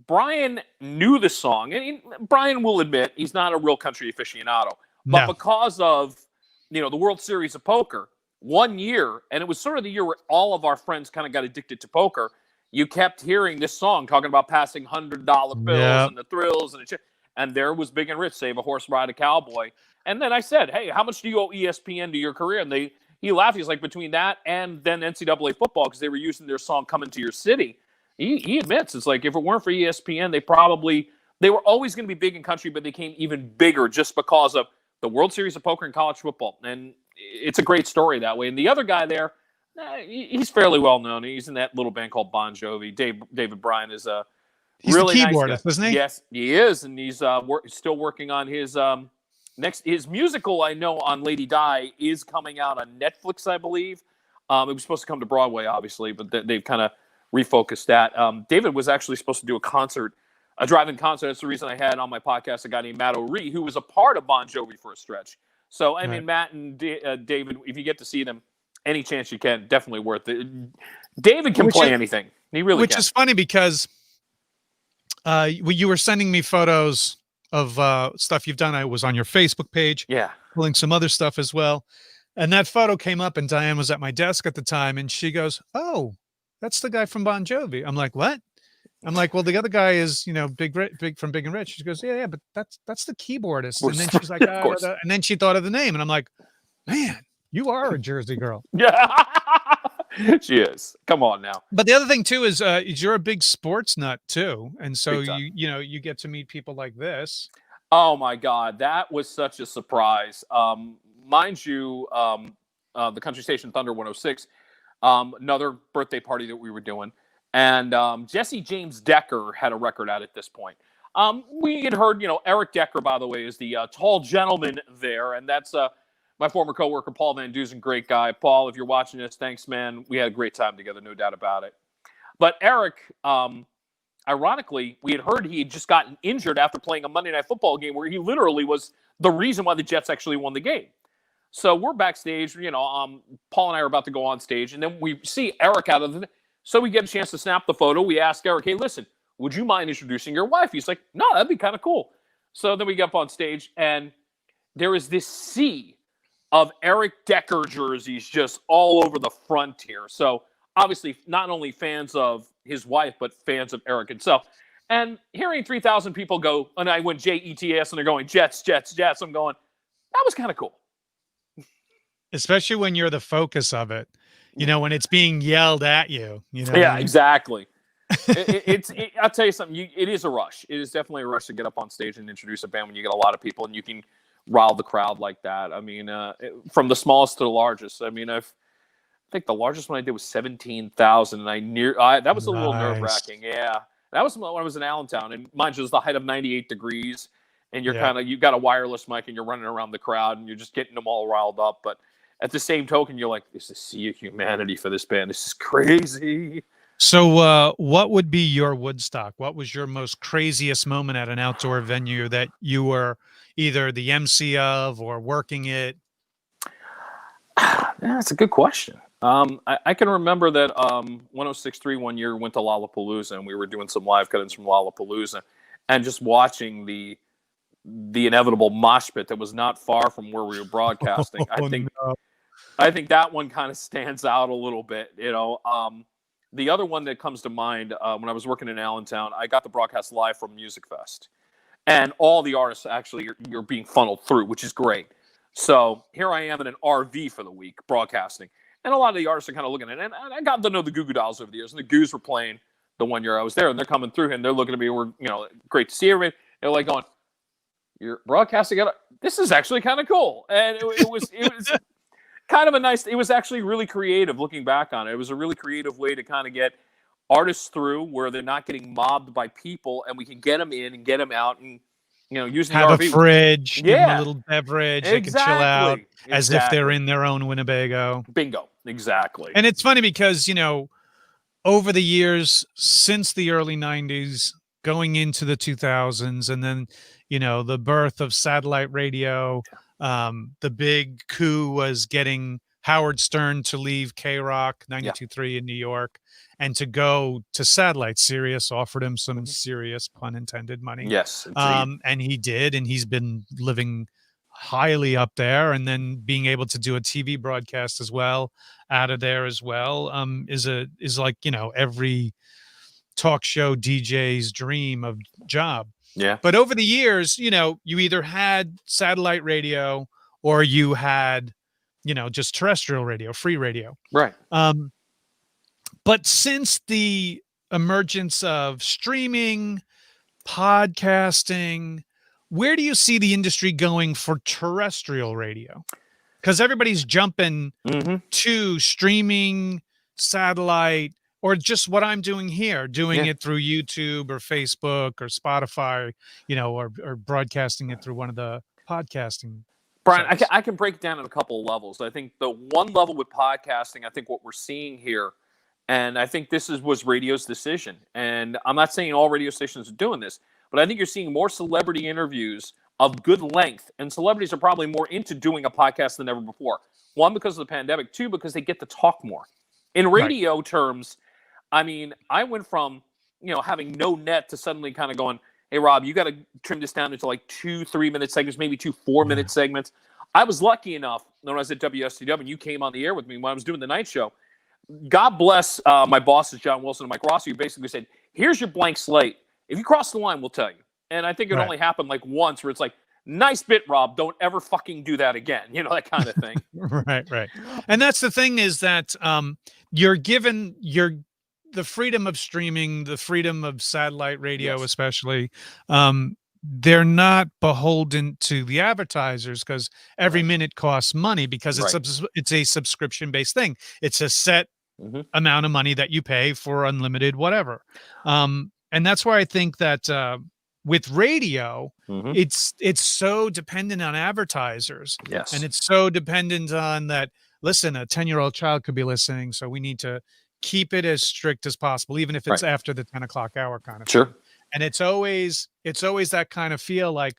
Brian knew the song, and Brian will admit he's not a real country aficionado, but because of the World Series of Poker, one year, and it was sort of the year where all of our friends kind of got addicted to poker. You kept hearing this song talking about passing $100 bills and the thrills, and there was Big and Rich, Save a Horse, Ride a Cowboy. And then I said, hey, how much do you owe ESPN to your career? And he laughed. He's like, between that and then NCAA football, because they were using their song Coming to Your City. He admits, it's like, if it weren't for ESPN, they were always going to be big in country, but they became even bigger just because of the World Series of Poker and college football. And it's a great story that way. And the other guy there, he's fairly well known. He's in that little band called Bon Jovi. David Bryan is a really the keyboardist, nice guy. Isn't he? Yes, he is, and he's still working on his his musical. I know on Lady Di is coming out on Netflix, I believe. It was supposed to come to Broadway, obviously, but they've kind of refocused that. David was actually supposed to do a drive-in concert. That's the reason I had on my podcast a guy named Matt O'Ree, who was a part of Bon Jovi for a stretch. So, I mean, Matt and David, if you get to see them, any chance you can, definitely worth it. David can play anything. He really can. Which is funny because you were sending me photos of stuff you've done. I was on your Facebook page. Yeah. Pulling some other stuff as well. And that photo came up, and Diane was at my desk at the time, and she goes, oh, that's the guy from Bon Jovi. I'm like, what? I'm like, well, the other guy is, big from Big and Rich. She goes, yeah, but that's the keyboardist. And then she's like, and then she thought of the name, and I'm like, man, you are a Jersey girl. Yeah, she is. Come on now. But the other thing too is you're a big sports nut too, and so you get to meet people like this. Oh my God, that was such a surprise. Mind you, the country station Thunder 106, another birthday party that we were doing. And Jesse James Decker had a record out at this point. We had heard, Eric Decker, by the way, is the tall gentleman there. And that's my former coworker, Paul Van Dusen, great guy. Paul, if you're watching this, thanks, man. We had a great time together, no doubt about it. But Eric, ironically, we had heard he had just gotten injured after playing a Monday Night Football game where he literally was the reason why the Jets actually won the game. So we're backstage, Paul and I are about to go on stage, and then we see Eric out of the... So we get a chance to snap the photo. We ask Eric, hey, listen, would you mind introducing your wife? He's like, no, that'd be kind of cool. So then we get up on stage, and there is this sea of Eric Decker jerseys just all over the front here. So obviously not only fans of his wife, but fans of Eric himself. And hearing 3,000 people go, and I went Jets, and they're going Jets, Jets, Jets. I'm going, that was kind of cool. Especially when you're the focus of it. When it's being yelled at you, Yeah, exactly. I'll tell you something. It is a rush. It is definitely a rush to get up on stage and introduce a band when you get a lot of people and you can rile the crowd like that. I mean, from the smallest to the largest. I mean, I think the largest one I did was 17,000, and that was a little nerve-wracking. Yeah, that was when I was in Allentown, and mind you, it was the height of 98 degrees, and you've got a wireless mic, and you're running around the crowd, and you're just getting them all riled up, but. At the same token, you're like, this is a sea of humanity for this band. This is crazy. So what would be your Woodstock? What was your most craziest moment at an outdoor venue that you were either the MC of or working it? That's a good question. I can remember that 106.3 one year went to Lollapalooza, and we were doing some live cut-ins from Lollapalooza, and just watching the inevitable mosh pit that was not far from where we were broadcasting. I think that one kind of stands out a little bit, The other one that comes to mind, when I was working in Allentown, I got the broadcast live from Music Fest. And all the artists actually you're being funneled through, which is great. So here I am in an RV for the week broadcasting. And a lot of the artists are kind of looking at it. And I got to know the Goo Goo Dolls over the years. And the Goos were playing the one year I was there. And they're coming through and they're looking at me. We're, great to see everybody. They're like going, you're broadcasting. This is actually kind of cool. And it was kind of it was actually really creative looking back on it. It was a really creative way to kind of get artists through where they're not getting mobbed by people and we can get them in and get them out and, using have the RV. A fridge, give them a little beverage, they can chill out as if they're in their own Winnebago. Bingo. Exactly. And it's funny because, over the years since the early 90s, going into the 2000s, and then, the birth of satellite radio, the big coup was getting Howard Stern to leave K-Rock 92.3 in New York and to go to satellite. Sirius offered him some serious, pun intended, money. Yes. And he did, and he's been living highly up there, and then being able to do a TV broadcast as well out of there as well is like every talk show DJ's dream of job. Yeah. But over the years, you either had satellite radio or you had just terrestrial radio, free radio. Right. But since the emergence of streaming, podcasting, where do you see the industry going for terrestrial radio? Because everybody's jumping to streaming, satellite, or just what I'm doing here, doing it through YouTube or Facebook or Spotify, or broadcasting it through one of the podcasting. Brian, I can break it down in a couple of levels. I think the one level with podcasting, I think what we're seeing here, and I think this was radio's decision. And I'm not saying all radio stations are doing this, but I think you're seeing more celebrity interviews of good length. And celebrities are probably more into doing a podcast than ever before. One, because of the pandemic. Two, because they get to talk more. In radio terms, I mean, I went from, having no net to suddenly kind of going, hey, Rob, you got to trim this down into like 2 3-minute segments, maybe 2 4-minute segments. I was lucky enough when I was at WSTW, you came on the air with me when I was doing the night show. God bless my bosses, John Wilson and Mike Rossi, who basically said, here's your blank slate. If you cross the line, we'll tell you. And I think it only happened like once where it's like, nice bit, Rob. Don't ever fucking do that again. That kind of thing. Right. And that's the thing is that you're given the freedom of streaming, the freedom of satellite radio, especially. They're not beholden to the advertisers because every minute costs money because it's a subscription-based thing. It's a set amount of money that you pay for unlimited whatever. And that's why I think that with radio, it's so dependent on advertisers. Yes. And it's so dependent on that. Listen, a 10-year-old child could be listening, so we need to keep it as strict as possible, even if it's after the 10 o'clock hour kind of thing. And it's always that kind of feel like,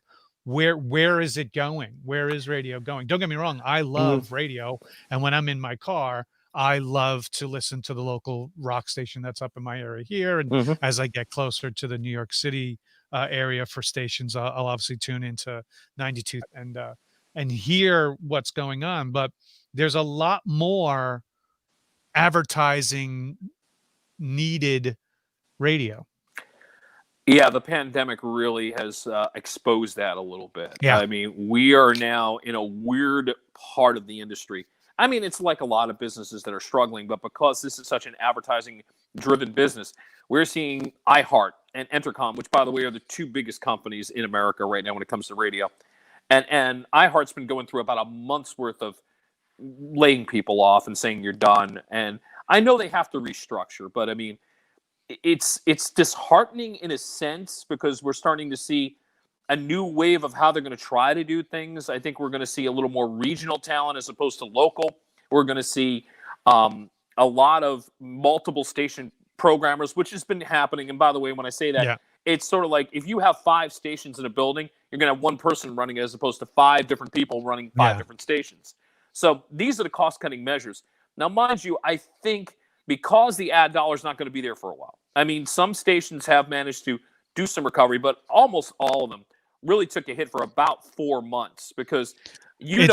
where is it going? Where is radio going? Don't get me wrong. I love radio. And when I'm in my car, I love to listen to the local rock station that's up in my area here. And as I get closer to the New York City area for stations, I'll obviously tune into 92 and hear what's going on. But there's a lot more advertising needed radio. Yeah, the pandemic really has exposed that a little bit. Yeah. I mean, we are now in a weird part of the industry. I mean, it's like a lot of businesses that are struggling, but because this is such an advertising-driven business, we're seeing iHeart and Entercom, which, by the way, are the 2 biggest companies in America right now when it comes to radio. And iHeart's been going through about a month's worth of laying people off and saying you're done. And I know they have to restructure, but I mean, it's disheartening in a sense because we're starting to see a new wave of how they're going to try to do things. I think we're going to see a little more regional talent as opposed to local. We're going to see a lot of multiple station programmers, which has been happening. And by the way, when I say that, it's sort of like if you have 5 stations in a building, you're going to have one person running it as opposed to 5 different people running 5 different stations. So these are the cost-cutting measures. Now, mind you, I think because the ad dollar is not going to be there for a while. I mean, some stations have managed to do some recovery, but almost all of them really took a hit for about 4 months because with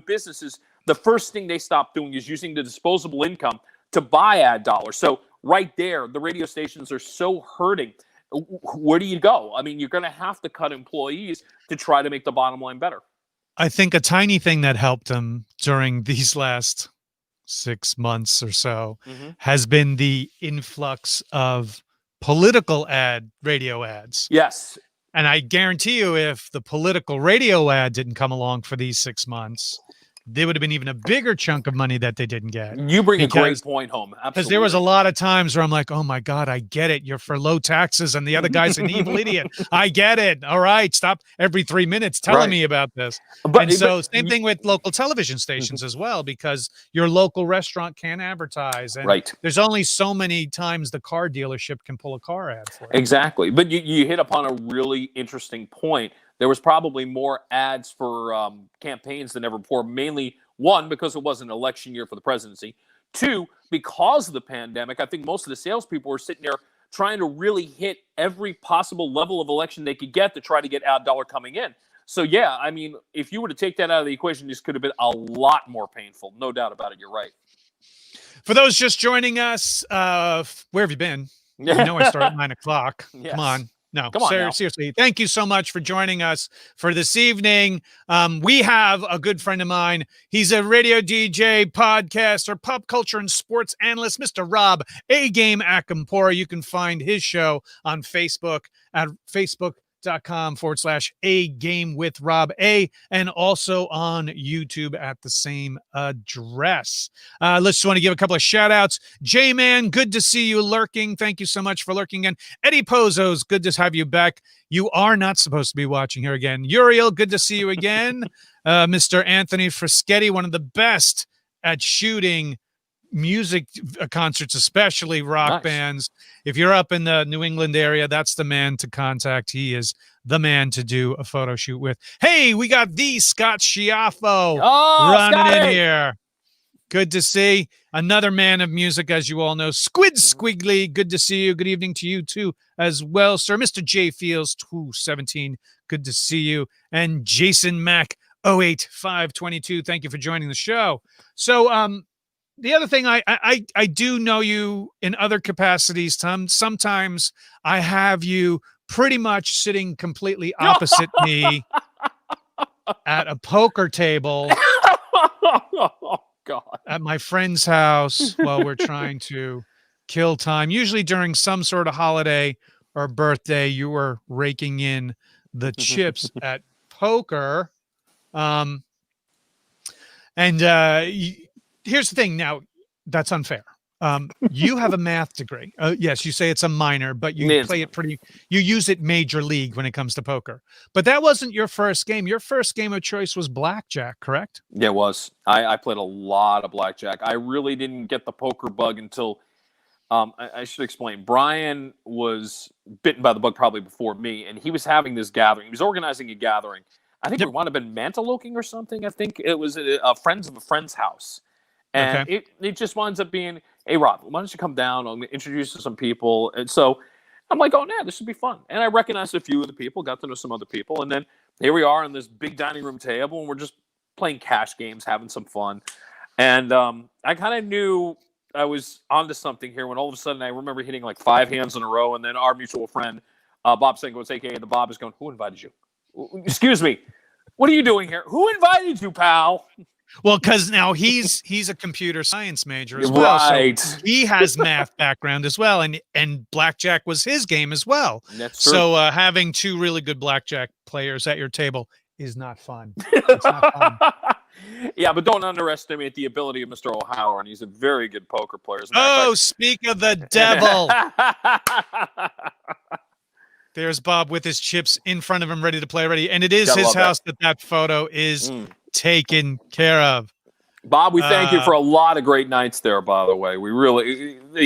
businesses, the first thing they stopped doing is using the disposable income to buy ad dollars. So right there, the radio stations are so hurting. where do you go? I mean, you're going to have to cut employees to try to make the bottom line better. I think a tiny thing that helped him during these last 6 months or so has been the influx of political radio ads. Yes. And I guarantee you, if the political radio ad didn't come along for these 6 months, there would have been even a bigger chunk of money that they didn't get. You bring a great point home. Absolutely. Because there was a lot of times where I'm like, oh my God, I get it. You're for low taxes and the other guy's an evil idiot. I get it. All right. Stop every 3 minutes telling me about this. Same thing with local television stations as well, because your local restaurant can't advertise. And there's only so many times the car dealership can pull a car ad for it. Exactly. But you hit upon a really interesting point. There was probably more ads for campaigns than ever before, mainly, one, because it was an election year for the presidency. Two, because of the pandemic, I think most of the salespeople were sitting there trying to really hit every possible level of election they could get to try to get ad dollar coming in. So, yeah, I mean, if you were to take that out of the equation, this could have been a lot more painful. No doubt about it. You're right. For those just joining us, where have you been? You know I start at 9 o'clock. Yes. Come on. No, come on seriously. Thank you so much for joining us for this evening. We have a good friend of mine. He's a radio DJ, podcaster, pop culture and sports analyst, Mr. Rob Acampora. You can find his show on Facebook at facebook.com/A Game with Rob A, and also on YouTube at the same address. Let's just want to give a couple of shout outs. J-Man, good to see you lurking. Thank you so much for lurking again. Eddie Pozos, good to have you back. You are not supposed to be watching here again. Uriel, good to see you again. Mr. Anthony Fraschetti, one of the best at shooting music concerts, especially rock bands. If you're up in the New England area, that's the man to contact. He is the man to do a photo shoot with. Hey, we got the Scott Schiaffo running in here. Good to see another man of music, as you all know. Squid Squiggly, good to see you. Good evening to you too as well, sir. Mr. J Fields 217, good to see you. And Jason Mack 08522, thank you for joining the show. So the other thing, I do know you in other capacities. Sometimes I have you pretty much sitting completely opposite me at a poker table Oh, God. at my friend's house while we're trying to kill time. Usually during some sort of holiday or birthday, you were raking in the chips at poker. Here's the thing. Now, that's unfair. You have a math degree. Yes, you say it's a minor, but you play it you use it major league when it comes to poker. But that wasn't your first game. Your first game of choice was blackjack, correct? Yeah, it was. I played a lot of blackjack. I really didn't get the poker bug until, I should explain. Brian was bitten by the bug probably before me, and he was having this gathering. He was organizing a gathering. I think it might have been Mantaloking or something. I think it was a friends of a friend's house. And it just winds up being, hey, Rob, why don't you come down? I'm going to introduce you to some people. And so I'm like, oh, yeah, this should be fun. And I recognized a few of the people, got to know some other people. And then here we are on this big dining room table, and we're just playing cash games, having some fun. And I kind of knew I was onto something here when all of a sudden I remember hitting like 5 hands in a row. And then our mutual friend, Bob Sengowitz, a.k.a. the Bob, is going, who invited you? Excuse me. What are you doing here? Who invited you, pal? Well, because now he's a computer science major as well. Right. So he has math background as well. And blackjack was his game as well. That's true. So having two really good blackjack players at your table is not fun. It's not fun. Yeah, but don't underestimate the ability of Mr. O'HalloRANT. He's a very good poker player. Speak of the devil. There's Bob with his chips in front of him, ready to play, ready. And it is his house that photo is taken care of. Bob, we thank you for a lot of great nights there, by the way.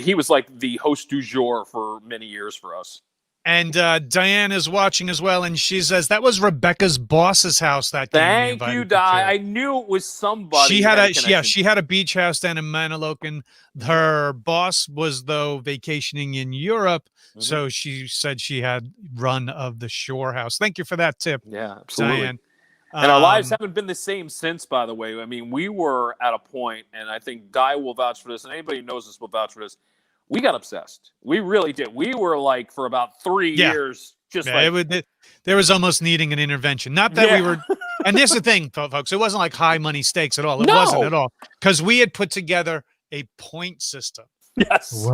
He was like the host du jour for many years for us. And Diane is watching as well, and she says that was Rebecca's boss's house that game. Thank you, Di. I knew it was somebody. She had a beach house down in Manalocan. Her boss was, though, vacationing in Europe, so she said she had run of the shore house. Thank you for that tip. Yeah, absolutely. Diane. And our lives haven't been the same since, by the way. I mean, we were at a point, and I think Di will vouch for this, and anybody who knows us will vouch for this. we got obsessed. We really did. We were like for about 3 years, just there was almost needing an intervention. Not that we were, and this is the thing, folks. It wasn't like high money stakes at all. It wasn't at all, because we had put together a point system. Yes.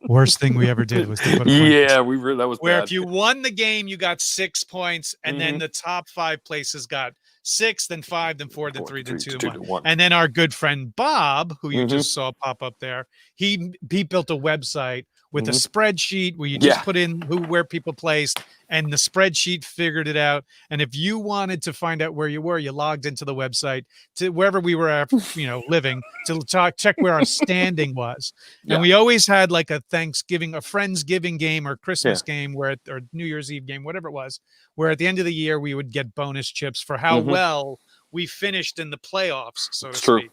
Worst thing we ever did was to put a point system. That was where bad. if you won the game, you got 6 points, and then the top 5 places got 6, then 5, then 4, then 3, then 2, then 1. And then our good friend Bob, who you just saw pop up there, he built a website with a spreadsheet where you just put in where people placed, and the spreadsheet figured it out. And if you wanted to find out where you were, you logged into the website to wherever we were, living, to check where our standing was. And we always had like a Thanksgiving, a Friendsgiving game or Christmas game or New Year's Eve game, whatever it was, where at the end of the year we would get bonus chips for how well we finished in the playoffs, so to speak.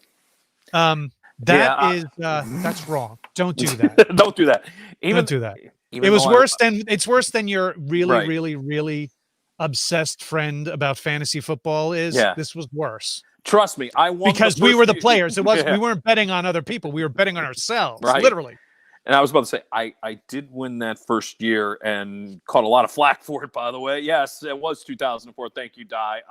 That's wrong. Don't do that. Don't do that. Don't do that. It was worse than your really, really, really obsessed friend about fantasy football is. This was worse. Trust me, I won because we were the players. It was we weren't betting on other people. We were betting on ourselves, literally. And I was about to say, I did win that first year and caught a lot of flack for it, by the way. Yes, it was 2004. Thank you, Di.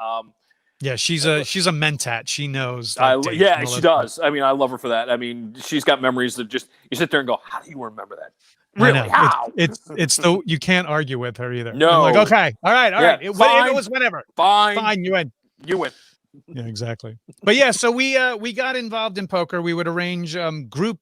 Yeah, she's a mentat. She knows. She does. I mean, I love her for that. I mean, she's got memories that just you sit there and go, how do you remember that? Really? How? It's you can't argue with her either. No. I'm like, okay, all right. It was whatever. Fine, you win. You win. Yeah, exactly. But yeah, so we got involved in poker. We would arrange group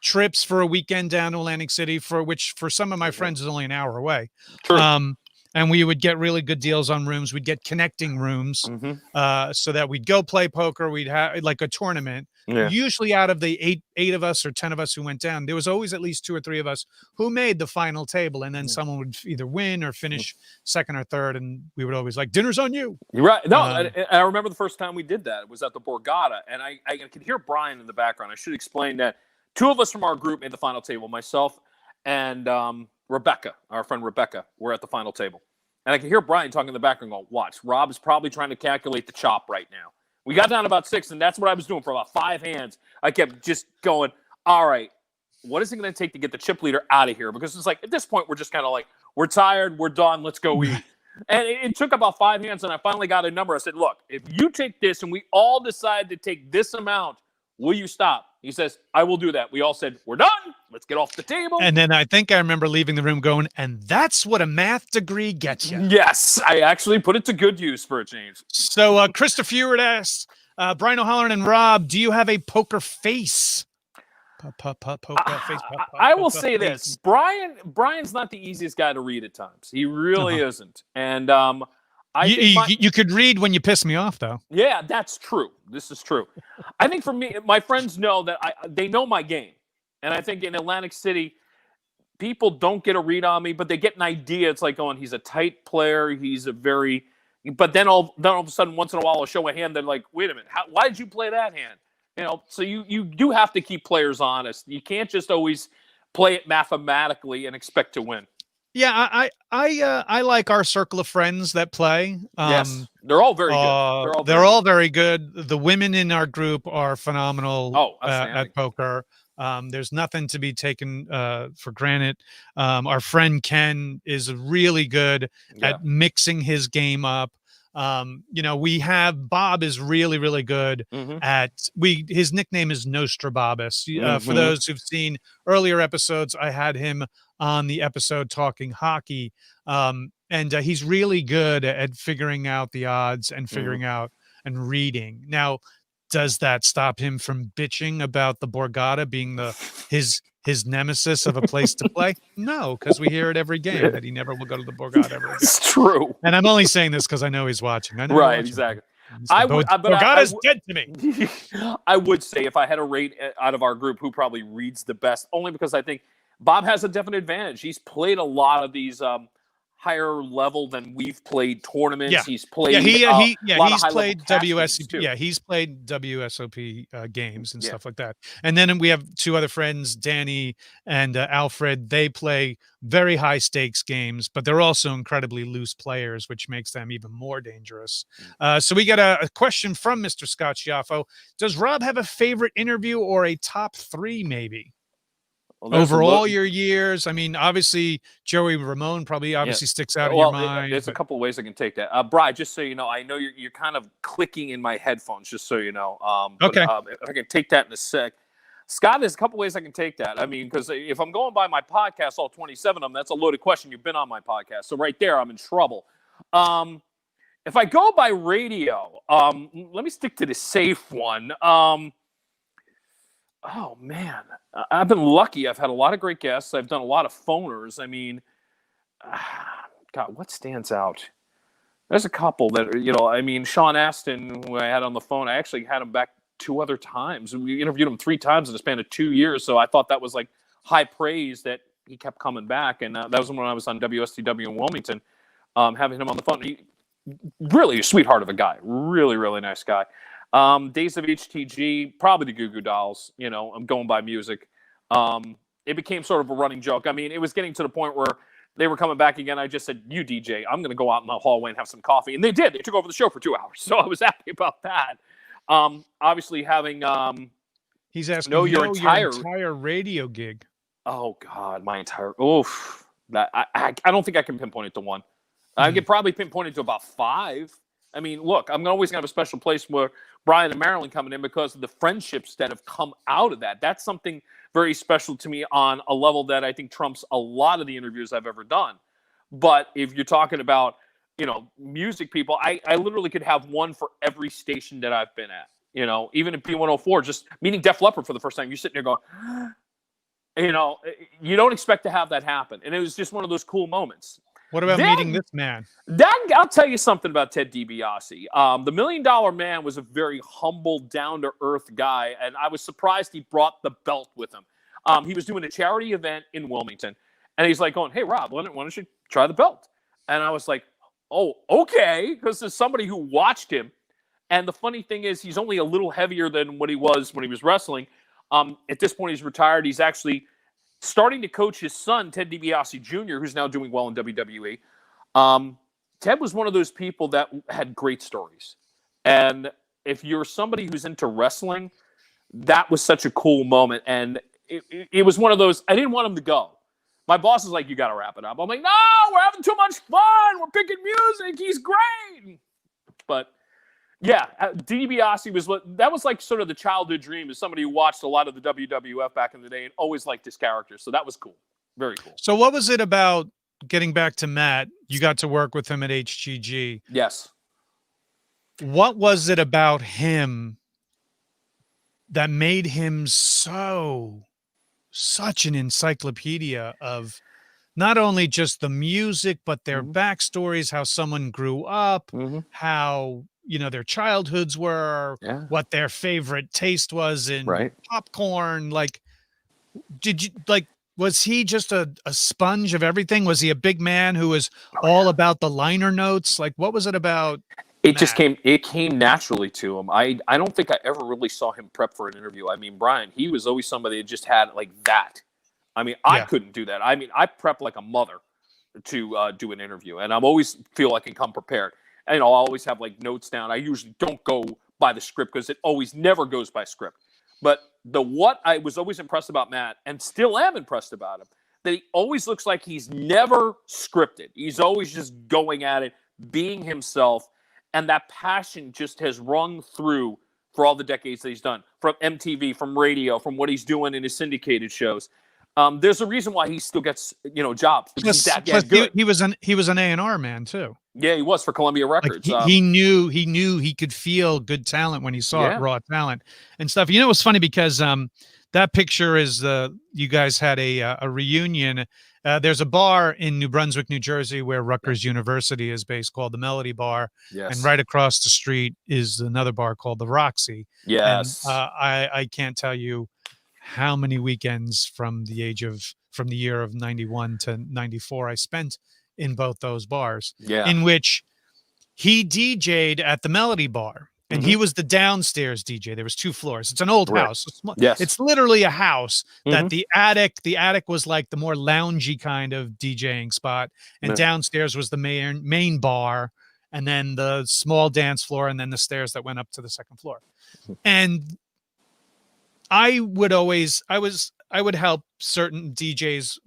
trips for a weekend down to Atlantic City, for which for some of my friends is only an hour away. True. And we would get really good deals on rooms. We'd get connecting rooms so that we'd go play poker. We'd have like a tournament. Yeah. Usually out of the eight of us or 10 of us who went down, there was always at least 2 or 3 of us who made the final table. And then someone would either win or finish second or third. And we would always like, dinner's on you. You're right. No, I remember the first time we did that. It was at the Borgata. And I could hear Brian in the background. I should explain that 2 of us from our group made the final table. Myself and Rebecca, our friend Rebecca, were at the final table. And I could hear Brian talking in the background going, watch, Rob's probably trying to calculate the chop right now. We got down to about 6, and that's what I was doing for about 5 hands. I kept just going, all right, what is it going to take to get the chip leader out of here? Because it's like, at this point, we're just kind of like, we're tired, we're done, let's go eat. And it took about 5 hands, and I finally got a number. I said, look, if you take this and we all decide to take this amount, will you stop? He says, I will do that. We all said, we're done. Let's get off the table. And then I think I remember leaving the room going, and that's what a math degree gets you. Yes, I actually put it to good use for a change. So Christopher Ewart asks, Brian O'HalloRANT and Rob, do you have a poker face? I will say this. Brian's not the easiest guy to read at times. He really isn't. And you could read when you piss me off, though. Yeah, that's true. This is true. I think for me, my friends know that they know my game. And I think in Atlantic City, people don't get a read on me, but they get an idea. It's like going, he's a tight player. He's a very... But then all of a sudden, once in a while, I'll show a hand. They're like, wait a minute. Why did you play that hand? So you do have to keep players honest. You can't just always play it mathematically and expect to win. Yeah, I like our circle of friends that play. Yes, they're all very good. They're all very good. The women in our group are phenomenal at poker. There's nothing to be taken for granted. Our friend Ken is really good at mixing his game up. We have Bob is really, really good at his nickname is Nostrababus. For those who've seen earlier episodes, I had him on the episode talking hockey. And he's really good at figuring out the odds and figuring out and reading. Now, does that stop him from bitching about the Borgata being his nemesis of a place to play? No, because we hear it every game that he never will go to the Borgata ever again. It's true. And I'm only saying this because I know he's watching. I know right, exactly. Borgata's dead to me. I would say if I had a rate out of our group who probably reads the best, only because I think Bob has a definite advantage. He's played a lot of these higher level than we've played tournaments. Yeah. He's played he's played WSOP. Yeah, he's played WSOP games and stuff like that. And then we have 2 other friends, Danny and Alfred. They play very high stakes games, but they're also incredibly loose players, which makes them even more dangerous. So we got a question from Mr. Scott Schiaffo. Does Rob have a favorite interview or a top 3 maybe? Well, there's Over all your years, I mean, obviously Joey Ramone probably sticks out in your mind. There's a couple of ways I can take that. Bri, just so you know, I know you're kind of clicking in my headphones, just so you know. Okay. If I can take that in a sec. Scott, there's a couple ways I can take that. I mean, because if I'm going by my podcast, all 27 of them, that's a loaded question. You've been on my podcast. So right there, I'm in trouble. If I go by radio, let me stick to the safe one. Oh, man. I've been lucky. I've had a lot of great guests. I've done a lot of phoners. I mean, God, what stands out? There's a couple that, I mean, Sean Astin, who I had on the phone, I actually had him back 2 other times. We interviewed him 3 times in the span of 2 years. So I thought that was like high praise that he kept coming back. And that was when I was on WSTW in Wilmington, having him on the phone. Really a sweetheart of a guy. Really, really nice guy. Days of HTG, probably the Goo Goo Dolls. I'm going by music. It became sort of a running joke. I mean, it was getting to the point where they were coming back again. I just said, you DJ, I'm going to go out in the hallway and have some coffee. And they did. They took over the show for 2 hours. So I was happy about that. Obviously having he's asking your entire radio gig. Oh God, my entire I don't think I can pinpoint it to one. I could probably pinpoint it to about 5. I mean, look, I'm always gonna have a special place where Brian and Marilyn coming in because of the friendships that have come out of that. That's something very special to me on a level that I think trumps a lot of the interviews I've ever done. But if you're talking about music people, I literally could have one for every station that I've been at. Even at B104, just meeting Def Leppard for the first time, you're sitting there going, you don't expect to have that happen. And it was just one of those cool moments. What about meeting this man? I'll tell you something about Ted DiBiase. The $1 Million Man was a very humble, down-to-earth guy, and I was surprised he brought the belt with him. He was doing a charity event in Wilmington, and he's like going, hey, Rob, why don't you try the belt? And I was like, oh, okay, because there's somebody who watched him. And the funny thing is he's only a little heavier than what he was when he was wrestling. At this point, he's retired. He's actually starting to coach his son, Ted DiBiase Jr., who's now doing well in WWE. Ted was one of those people that had great stories. And if you're somebody who's into wrestling, that was such a cool moment. And it was one of those, I didn't want him to go. My boss is like, you got to wrap it up. I'm like, no, we're having too much fun. We're picking music. He's great. But yeah, DiBiase that was like sort of the childhood dream as somebody who watched a lot of the WWF back in the day and always liked his character. So that was cool. Very cool. So what was it about, getting back to Matt, you got to work with him at HGG. Yes. What was it about him that made him such an encyclopedia of not only just the music, but their backstories, how someone grew up, how, their childhoods were, what their favorite taste was in popcorn. Like, was he just a sponge of everything? Was he a big man who was all about the liner notes? Like, what was it about? It came naturally to him. I don't think I ever really saw him prep for an interview. I mean, Brian, he was always somebody that just had like that. I mean, I couldn't do that. I mean, I prep like a mother to do an interview, and I always feel I can come prepared. And, I always have like notes down. I usually don't go by the script because it always never goes by script. But what I was always impressed about Matt, and still am impressed about him, that he always looks like he's never scripted. He's always just going at it, being himself, and that passion just has rung through for all the decades that he's done, from MTV, from radio, from what he's doing in his syndicated shows. There's a reason why he still gets, jobs. He's that good. He was an A&R man too. Yeah, he was for Columbia Records. Like he knew he could feel good talent when he saw it, raw talent and stuff. It was funny because that picture is you guys had a reunion. There's a bar in New Brunswick, New Jersey, where Rutgers University is based, called the Melody Bar. Yes. And right across the street is another bar called the Roxy. Yes. And, I can't tell you how many weekends from the year of 91 to 94 I spent in both those bars, in which he DJ'd at the Melody Bar, and he was the downstairs DJ. There was 2 floors. It's an old house. Yes. It's literally a house that the attic was like the more loungy kind of DJing spot, and downstairs was the main bar, and then the small dance floor, and then the stairs that went up to the second floor. And I was I would help certain DJs.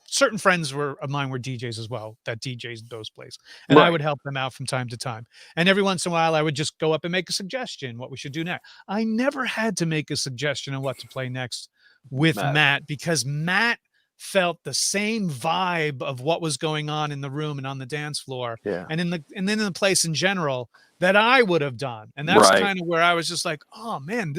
Certain friends of mine were DJs as well, that DJs those places, and I Right. would help them out from time to time. And every once in a while, I would just go up and make a suggestion what we should do next. I never had to make a suggestion on what to play next with Matt, because Matt felt the same vibe of what was going on in the room and on the dance floor, Yeah. and then in the place in general, that I would have done. And that's Right. kind of where I was just like, oh man,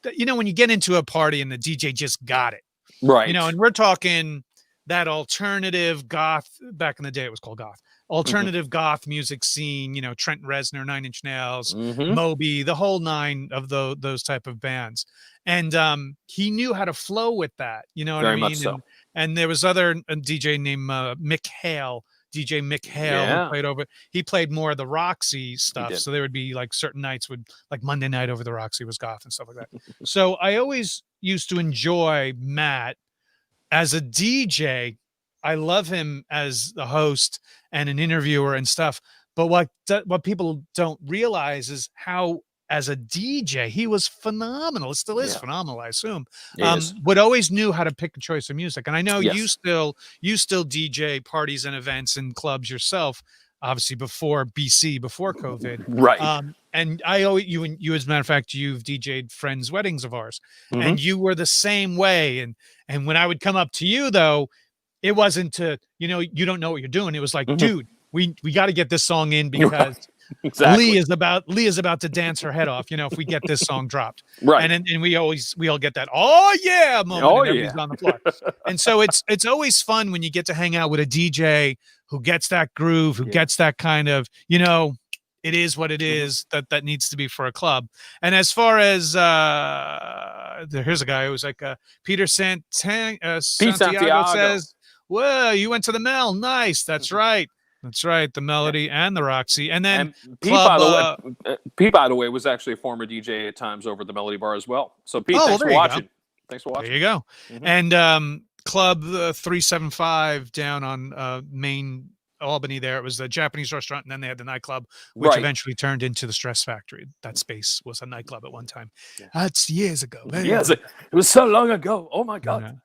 when you get into a party and the DJ just got it, Right. and we're talking that alternative goth, back in the day it was called goth, alternative goth music scene, Trent Reznor, Nine Inch Nails, Moby, the whole nine of those type of bands. And he knew how to flow with that, you know what I Very mean? much so. And there was a DJ named Mick Hale, DJ Mick Hale, who he played more of the Roxy stuff. So there would be like certain nights like Monday night over the Roxy was goth and stuff like that. So I always used to enjoy Matt as a DJ. I love him as the host and an interviewer and stuff. But what people don't realize is how, as a DJ, he was phenomenal. It still is phenomenal, I assume. But always knew how to pick a choice of music. And I know you still DJ parties and events and clubs yourself, obviously before COVID. Right. And I owe you, as a matter of fact, you've DJ'd friends' weddings of ours, and you were the same way. And when I would come up to you, though, it wasn't to, you don't know what you're doing. It was like, dude, we got to get this song in because exactly. Lee is about to dance her head off, if we get this song dropped. Right. And we all get that, oh yeah, moment, and everybody's on the floor. And so it's always fun when you get to hang out with a DJ who gets that groove, who gets that kind of, it is what it is that needs to be for a club. And as far as here's a guy who's like Peter Santiago says, "Whoa, you went to the Mel, nice." That's right. The Melody and the Roxy, and then Pete, by the way, was actually a former DJ at times over at the Melody Bar as well. So Pete, thanks for watching. Thanks for watching. There you go. And Club 375 down on Main Albany. There it was the Japanese restaurant, and then they had the nightclub, which eventually turned into the Stress Factory. That space was a nightclub at one time. That's years ago. Yes, it was so long ago. Oh my god.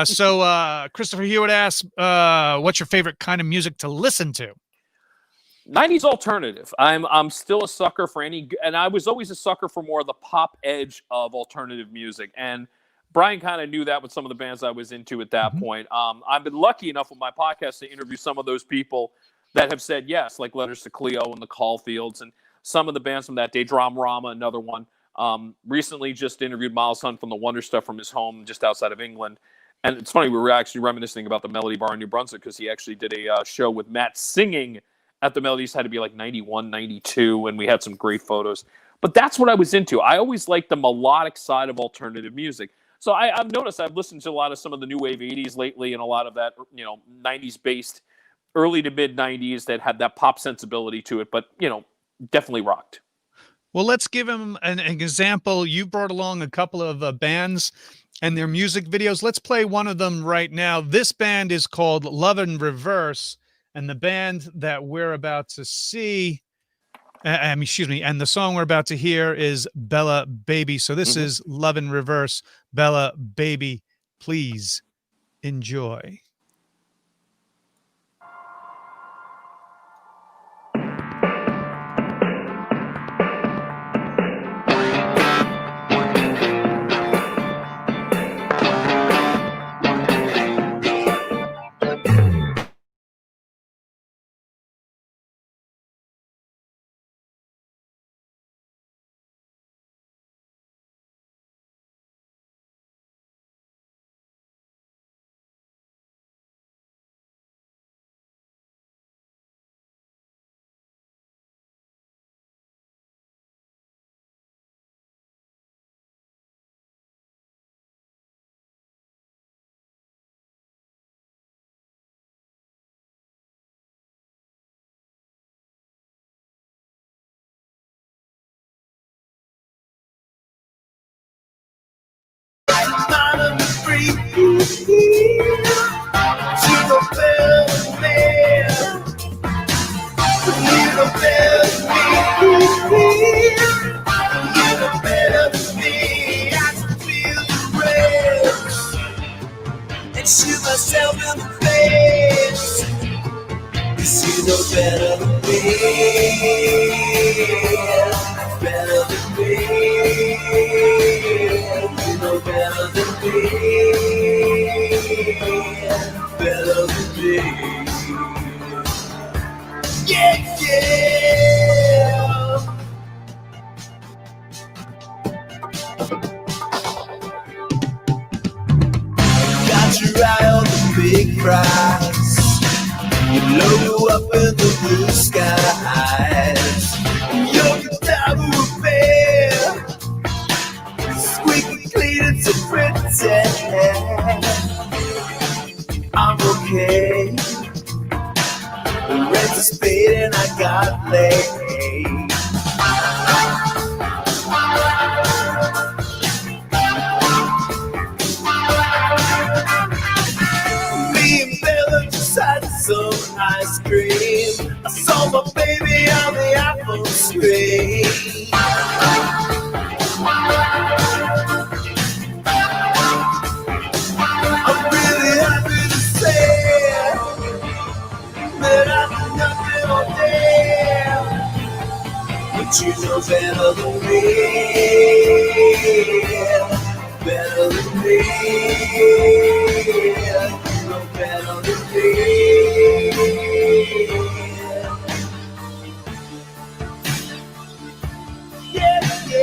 So Christopher Hewitt asked, what's your favorite kind of music to listen to? 90s alternative. I'm still a sucker for and I was always a sucker for more of the pop edge of alternative music. And Brian kind of knew that with some of the bands I was into at that point. I've been lucky enough with my podcast to interview some of those people that have said yes, like Letters to Cleo and the Caulfields, and some of the bands from that day, Drum Rama, another one. Recently just interviewed Miles Hunt from the Wonder Stuff from his home just outside of England. And it's funny, we were actually reminiscing about the Melody Bar in New Brunswick because he actually did a show with Matt singing at the Melodies. Had to be like 91, 92, and we had some great photos. But that's what I was into. I always liked the melodic side of alternative music. So I've noticed I've listened to a lot of some of the new wave 80s lately, and a lot of that, 90s based, early to mid 90s that had that pop sensibility to it, but, definitely rocked. Well, let's give him an example. You brought along a couple of bands and their music videos. Let's play one of them right now. This band is called Love in Reverse, and the band that we're about to see, and the song we're about to hear is Bella Baby. So this is Love in Reverse, Bella Baby. Please enjoy. know better than me. Better than me. You know better than me. Better than me. Yeah, yeah. Got your eye on the big prize. You logo up in the blue skies. You're the type of affair. Squeaky clean and so pretty. I'm okay. The rent is paid and I got laid. Me and Bella just had some ice cream. I saw my baby on the iPhone screen. I'm really happy to say that I've been nothing all day. But you know better than me. Better than me. You know better than me. Yeah, yeah.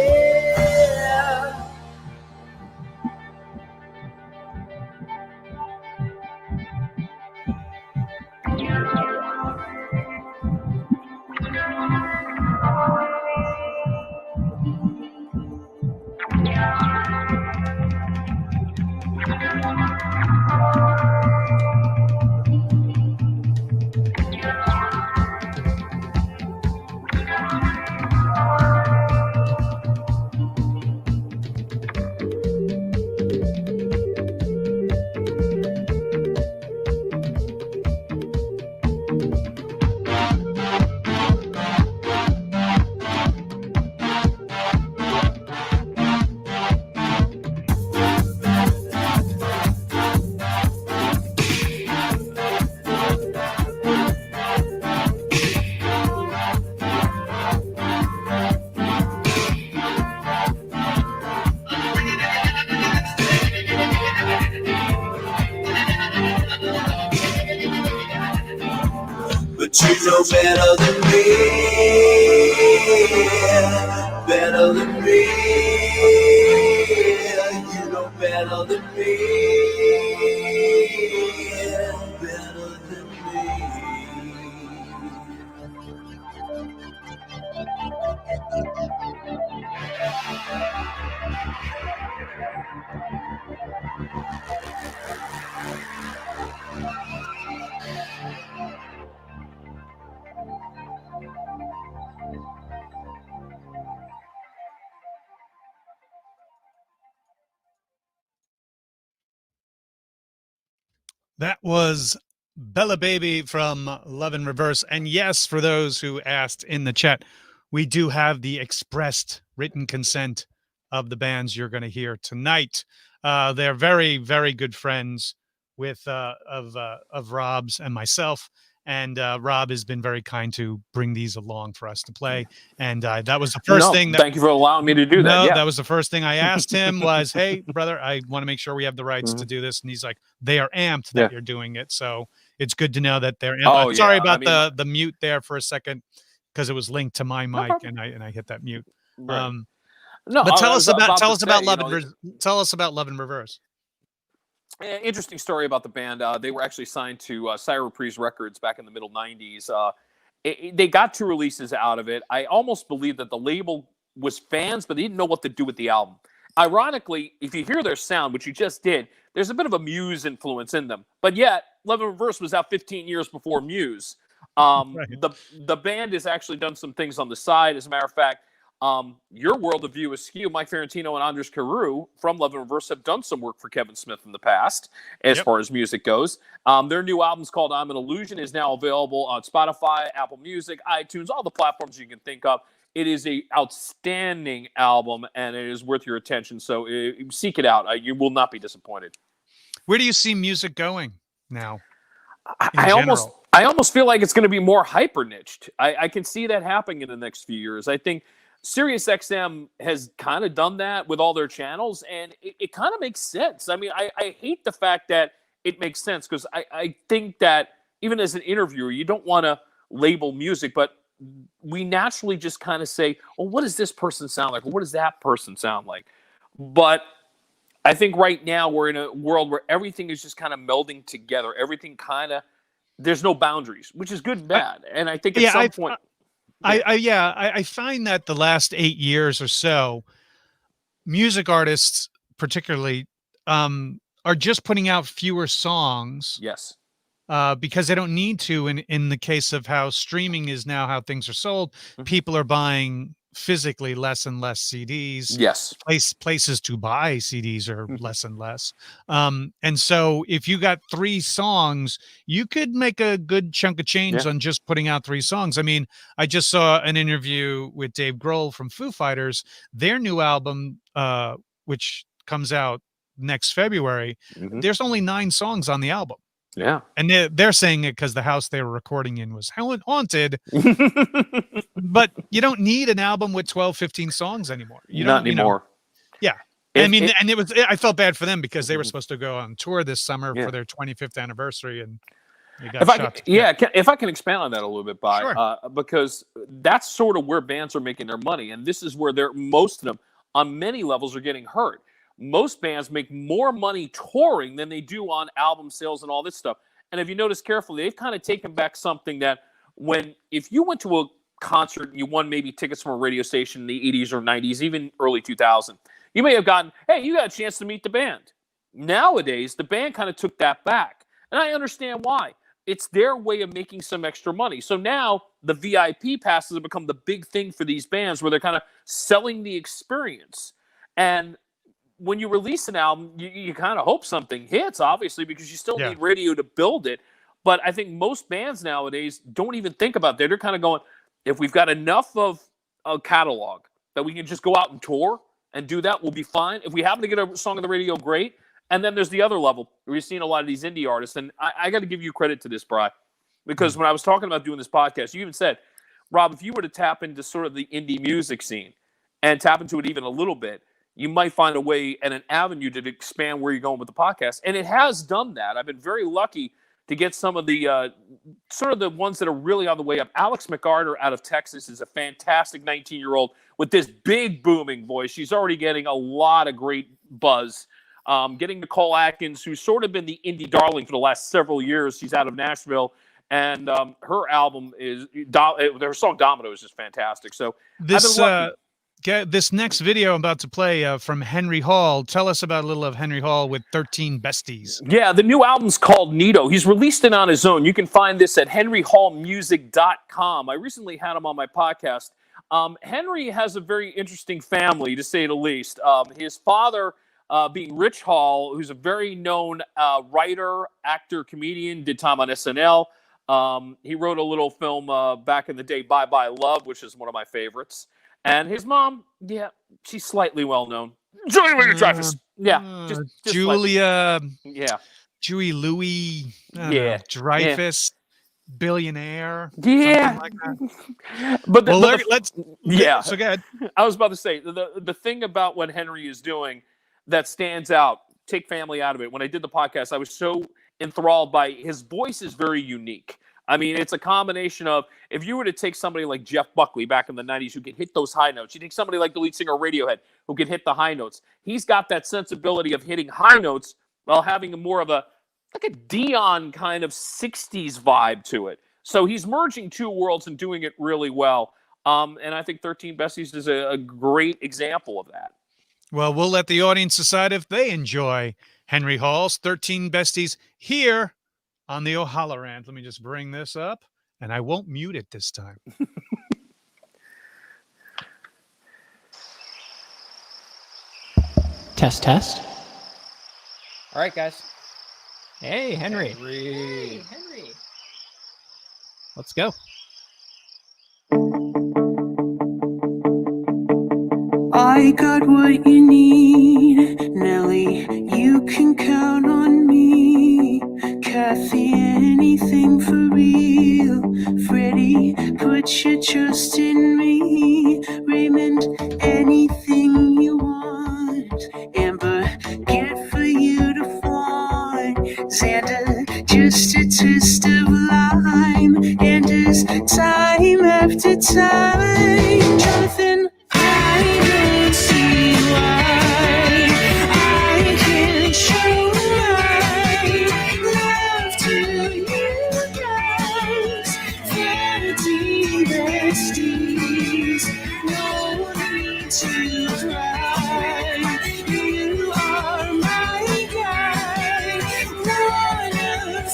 But you know better than me. Better than me. You know better than me. Better than me. That was Bella Baby from Love in Reverse. And yes, for those who asked in the chat, we do have the expressed written consent of the bands you're going to hear tonight. They're very, very good friends with of Rob's and myself. And Rob has been very kind to bring these along for us to play. And that was the first thing. Thank you for allowing me to do that. Yeah, that was the first thing I asked him was, hey, brother, I want to make sure we have the rights to do this. And he's like, they are amped that you're doing it. So it's good to know that they're amped. Oh, Sorry yeah. about the mute there for a second because it was linked to my mic and I hit that mute. Right. But tell us about Love in Reverse. Interesting story about the band. They were actually signed to Reprise Records back in the middle 90s. They got 2 releases out of it. I almost believe that the label was fans, but they didn't know what to do with the album. Ironically, if you hear their sound, which you just did, there's a bit of a Muse influence in them. But yet, Love in Reverse was out 15 years before Muse. Right. The band has actually done some things on the side. As a matter of fact, your world of view is skewed. Mike Ferrantino and Andres Carew from Love in Reverse have done some work for Kevin Smith in the past, as far as music goes. Their new album's called I'm an Illusion is now available on Spotify, Apple Music, iTunes, all the platforms you can think of. It is an outstanding album, and it is worth your attention. So seek it out. You will not be disappointed. Where do you see music going now? I almost I almost feel like it's going to be more hyper niched. I can see that happening in the next few years. I think SiriusXM has kind of done that with all their channels, and it kind of makes sense. I mean, I hate the fact that it makes sense, because I think that even as an interviewer, you don't want to label music, but we naturally just kind of say, well, what does this person sound like? Or what does that person sound like? But I think right now we're in a world where everything is just kind of melding together. Everything kind of, there's no boundaries, which is good and bad. And I think at some point... I find that the last 8 years or so, music artists particularly are just putting out fewer songs. Yes. Because they don't need to. In the case of how streaming is now, how things are sold, people are buying physically less and less CDs. Yes. Places to buy CDs are less and less. And so if you got 3 songs, you could make a good chunk of change on just putting out 3 songs. I mean, I just saw an interview with Dave Grohl from Foo Fighters. Their new album, which comes out next February, there's only 9 songs on the album. Yeah. And they're saying it because the house they were recording in was haunted. But you don't need an album with 12, 15 songs anymore. Not anymore. Yeah. I felt bad for them because they were supposed to go on tour this summer for their 25th anniversary, and they got if I can expand on that a little bit, because that's sort of where bands are making their money, and this is where most of them, on many levels, are getting hurt. Most bands make more money touring than they do on album sales and all this stuff. And if you notice carefully, they've kind of taken back something that if you went to a concert, you won maybe tickets from a radio station in the 80s or 90s, even early 2000, you may have gotten, hey, you got a chance to meet the band. Nowadays, the band kind of took that back. And I understand why. It's their way of making some extra money. So now the VIP passes have become the big thing for these bands, where they're kind of selling the experience. And when you release an album, you kind of hope something hits, obviously, because you still need radio to build it. But I think most bands nowadays don't even think about that. They're kind of going, if we've got enough of a catalog that we can just go out and tour and do that, we'll be fine. If we happen to get a song on the radio, great. And then there's the other level. We're seeing a lot of these indie artists. And I got to give you credit to this, Bri, because when I was talking about doing this podcast, you even said, Rob, if you were to tap into sort of the indie music scene and tap into it even a little bit, you might find a way and an avenue to expand where you're going with the podcast. And it has done that. I've been very lucky to get some of the sort of the ones that are really on the way up. Alex McArthur out of Texas is a fantastic 19-year-old with this big booming voice. She's already getting a lot of great buzz. Getting Nicole Atkins, who's sort of been the indie darling for the last several years. She's out of Nashville. And her album their song Domino is just fantastic. So this next video I'm about to play from Henry Hall. Tell us about a little of Henry Hall with 13 Besties. Yeah, the new album's called Nito. He's released it on his own. You can find this at henryhallmusic.com. I recently had him on my podcast. Henry has a very interesting family, to say the least. His father, being Rich Hall, who's a very known writer, actor, comedian, did time on SNL. He wrote a little film back in the day, Bye Bye Love, which is one of my favorites. And his mom, she's slightly well-known. Julia Dreyfus. Just Julia. Slightly. Julie Louis. Dreyfus. Billionaire. Yeah. Like that. let's. Yeah. So go ahead. I was about to say, the thing about what Henry is doing that stands out, take family out of it. When I did the podcast, I was so enthralled by his voice is very unique. I mean, it's a combination of, if you were to take somebody like Jeff Buckley back in the 90s who could hit those high notes, you take somebody like the lead singer of Radiohead who can hit the high notes. He's got that sensibility of hitting high notes while having more of a Dion kind of 60s vibe to it. So he's merging two worlds and doing it really well. And I think 13 Besties is a great example of that. Well, we'll let the audience decide if they enjoy Henry Hall's 13 Besties here on the O'HalloRANT. Let me just bring this up, and I won't mute it this time. Test, test. All right, guys. Hey, Henry. Hey, Henry. Let's go. I got what you need, Nelly. You can count on me. Kathy, anything for real. put your trust in me. Raymond, anything you want. Amber, get for you to flaunt. Xander, just a twist of lime. And as time after time, Jonathan, I don't see why I can't show my love to you guys. Vanity besties, no need to cry. You are my guy, one of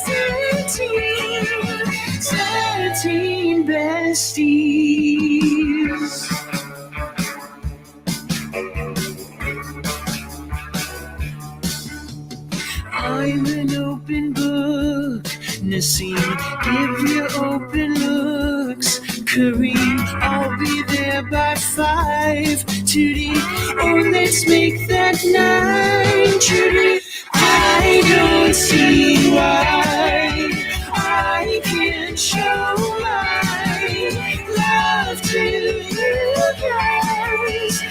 13 besties. I'm an open book. Nassim, give your open looks. Kareem, I'll be there by 5. Tootie, oh, let's make that 9. Trudy, I don't see why I can't show my love to you guys.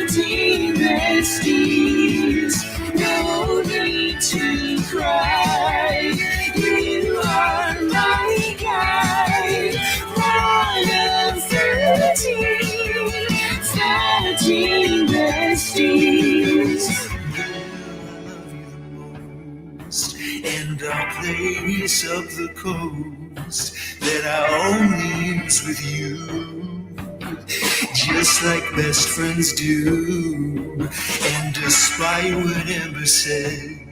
13 besties, no need to cry. You are my guy, one of 13 besties. And our place up the coast that I only use with you, just like best friends do. And despite what Amber said,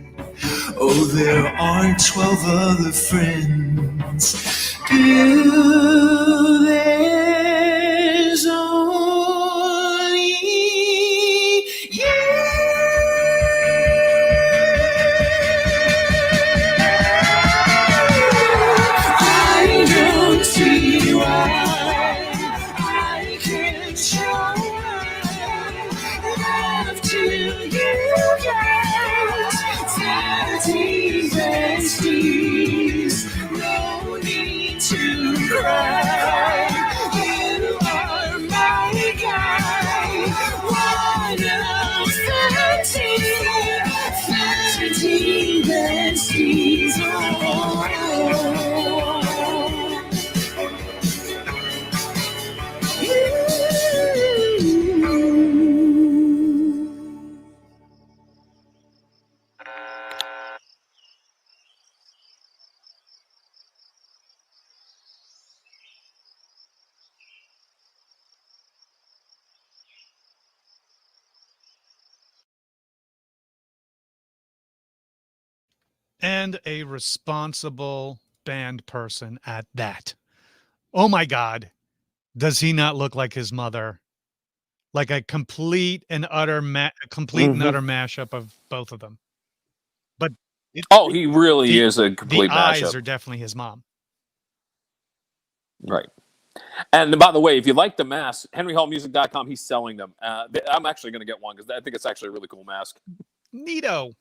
oh, there aren't 12 other friends. There's only you. I don't see why I can't show my love to you guys. 13 besties, no need to cry. You are my guy, one of 13 besties. And a responsible band person at that. Oh my God. Does he not look like his mother? Like a complete and utter mashup of both of them. But Oh, he really is a the complete eyes mashup. are definitely his mom. Right. And by the way, if you like the mask, henryhallmusic.com, he's selling them. I'm actually going to get one because I think it's actually a really cool mask. Neato.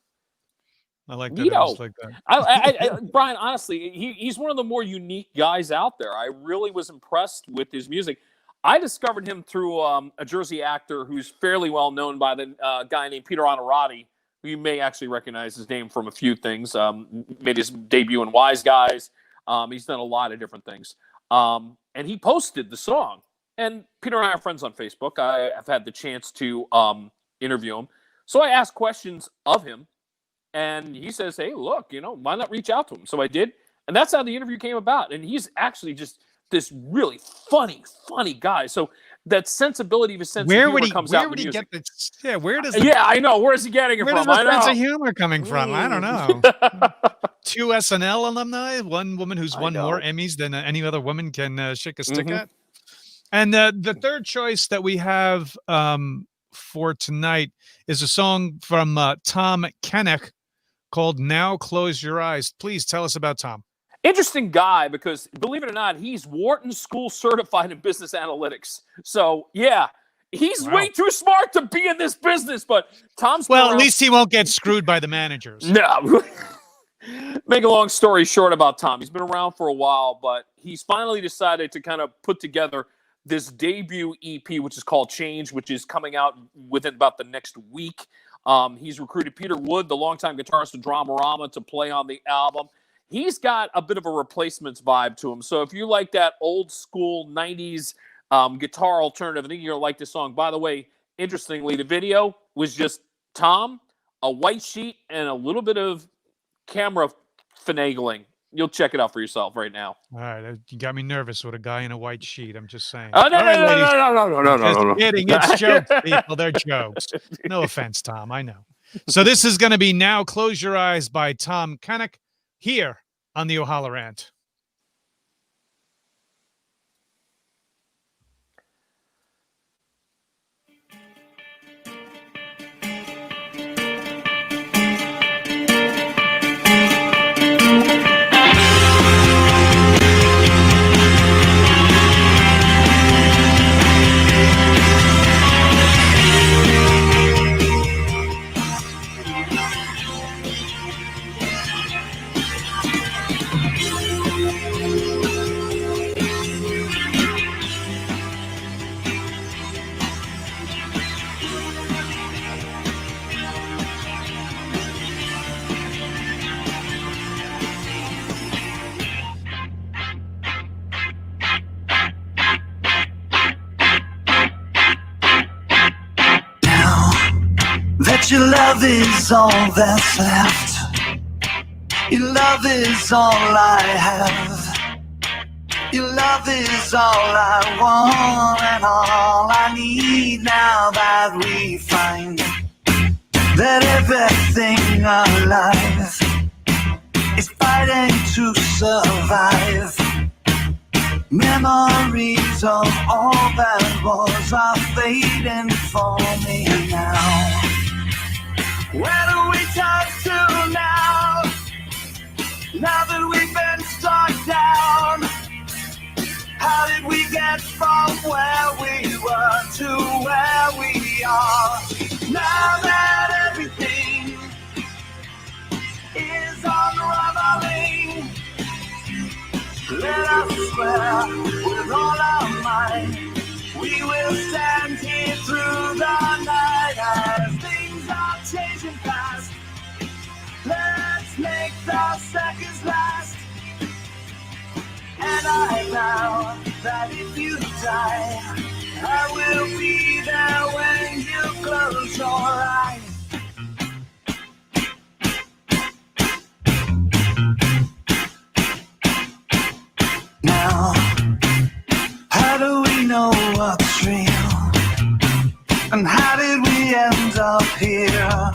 I like that. Neato. Just like that. Brian, honestly, he's one of the more unique guys out there. I really was impressed with his music. I discovered him through a Jersey actor who's fairly well known by the guy named Peter Onorati, who you may actually recognize his name from a few things. Made his debut in Wise Guys. He's done a lot of different things. And he posted the song. And Peter and I are friends on Facebook. I have had the chance to interview him. So I asked questions of him. And he says, hey, look, why not reach out to him? So I did. And that's how the interview came about. And he's actually just this really funny guy. So that sensibility of his sense of humor comes out in the music. Where does I know. Where is he getting it where from? does the sense of humor coming from? I don't know. 2 SNL alumni, one woman who's won more Emmys than any other woman can shake a stick at. And the third choice that we have for tonight is a song from Tom Koenig called Now Close Your Eyes. Please tell us about Tom. Interesting guy because, believe it or not, he's Wharton School certified in business analytics. So, yeah, he's way too smart to be in this business, but Tom's... Well, at least he won't get screwed by the managers. No. Make a long story short about Tom. He's been around for a while, but he's finally decided to kind of put together this debut EP, which is called Change, which is coming out within about the next week. He's recruited Peter Wood, the longtime guitarist of Dramarama, to play on the album. He's got a bit of a replacements vibe to him. So if you like that old school 90s guitar alternative, I think you're going to like this song. By the way, interestingly, the video was just Tom, a white sheet, and a little bit of camera finagling. You'll check it out for yourself right now. All right, you got me nervous with a guy in a white sheet. I'm just saying. Oh, no, All right, ladies. no. Kidding. It's jokes, people. They're jokes. No offense, Tom. I know. So this is going to be Now Close Your Eyes by Tom Koenig here on the O'HalloRANT. That your love is all that's left. Your love is all I have. Your love is all I want and all I need. Now that we find that everything alive is fighting to survive. Memories of all that was are fading for me now. Where do we turn to now? Now that we've been struck down, how did we get from where we were to where we are? Now that everything is unraveling, let us swear with all our might we will stand here through the night as things are changing fast. Let's make the seconds last. And I vow that if you die, I will be there when you close your eyes. Now, how do we know what's real? And how did we end up here?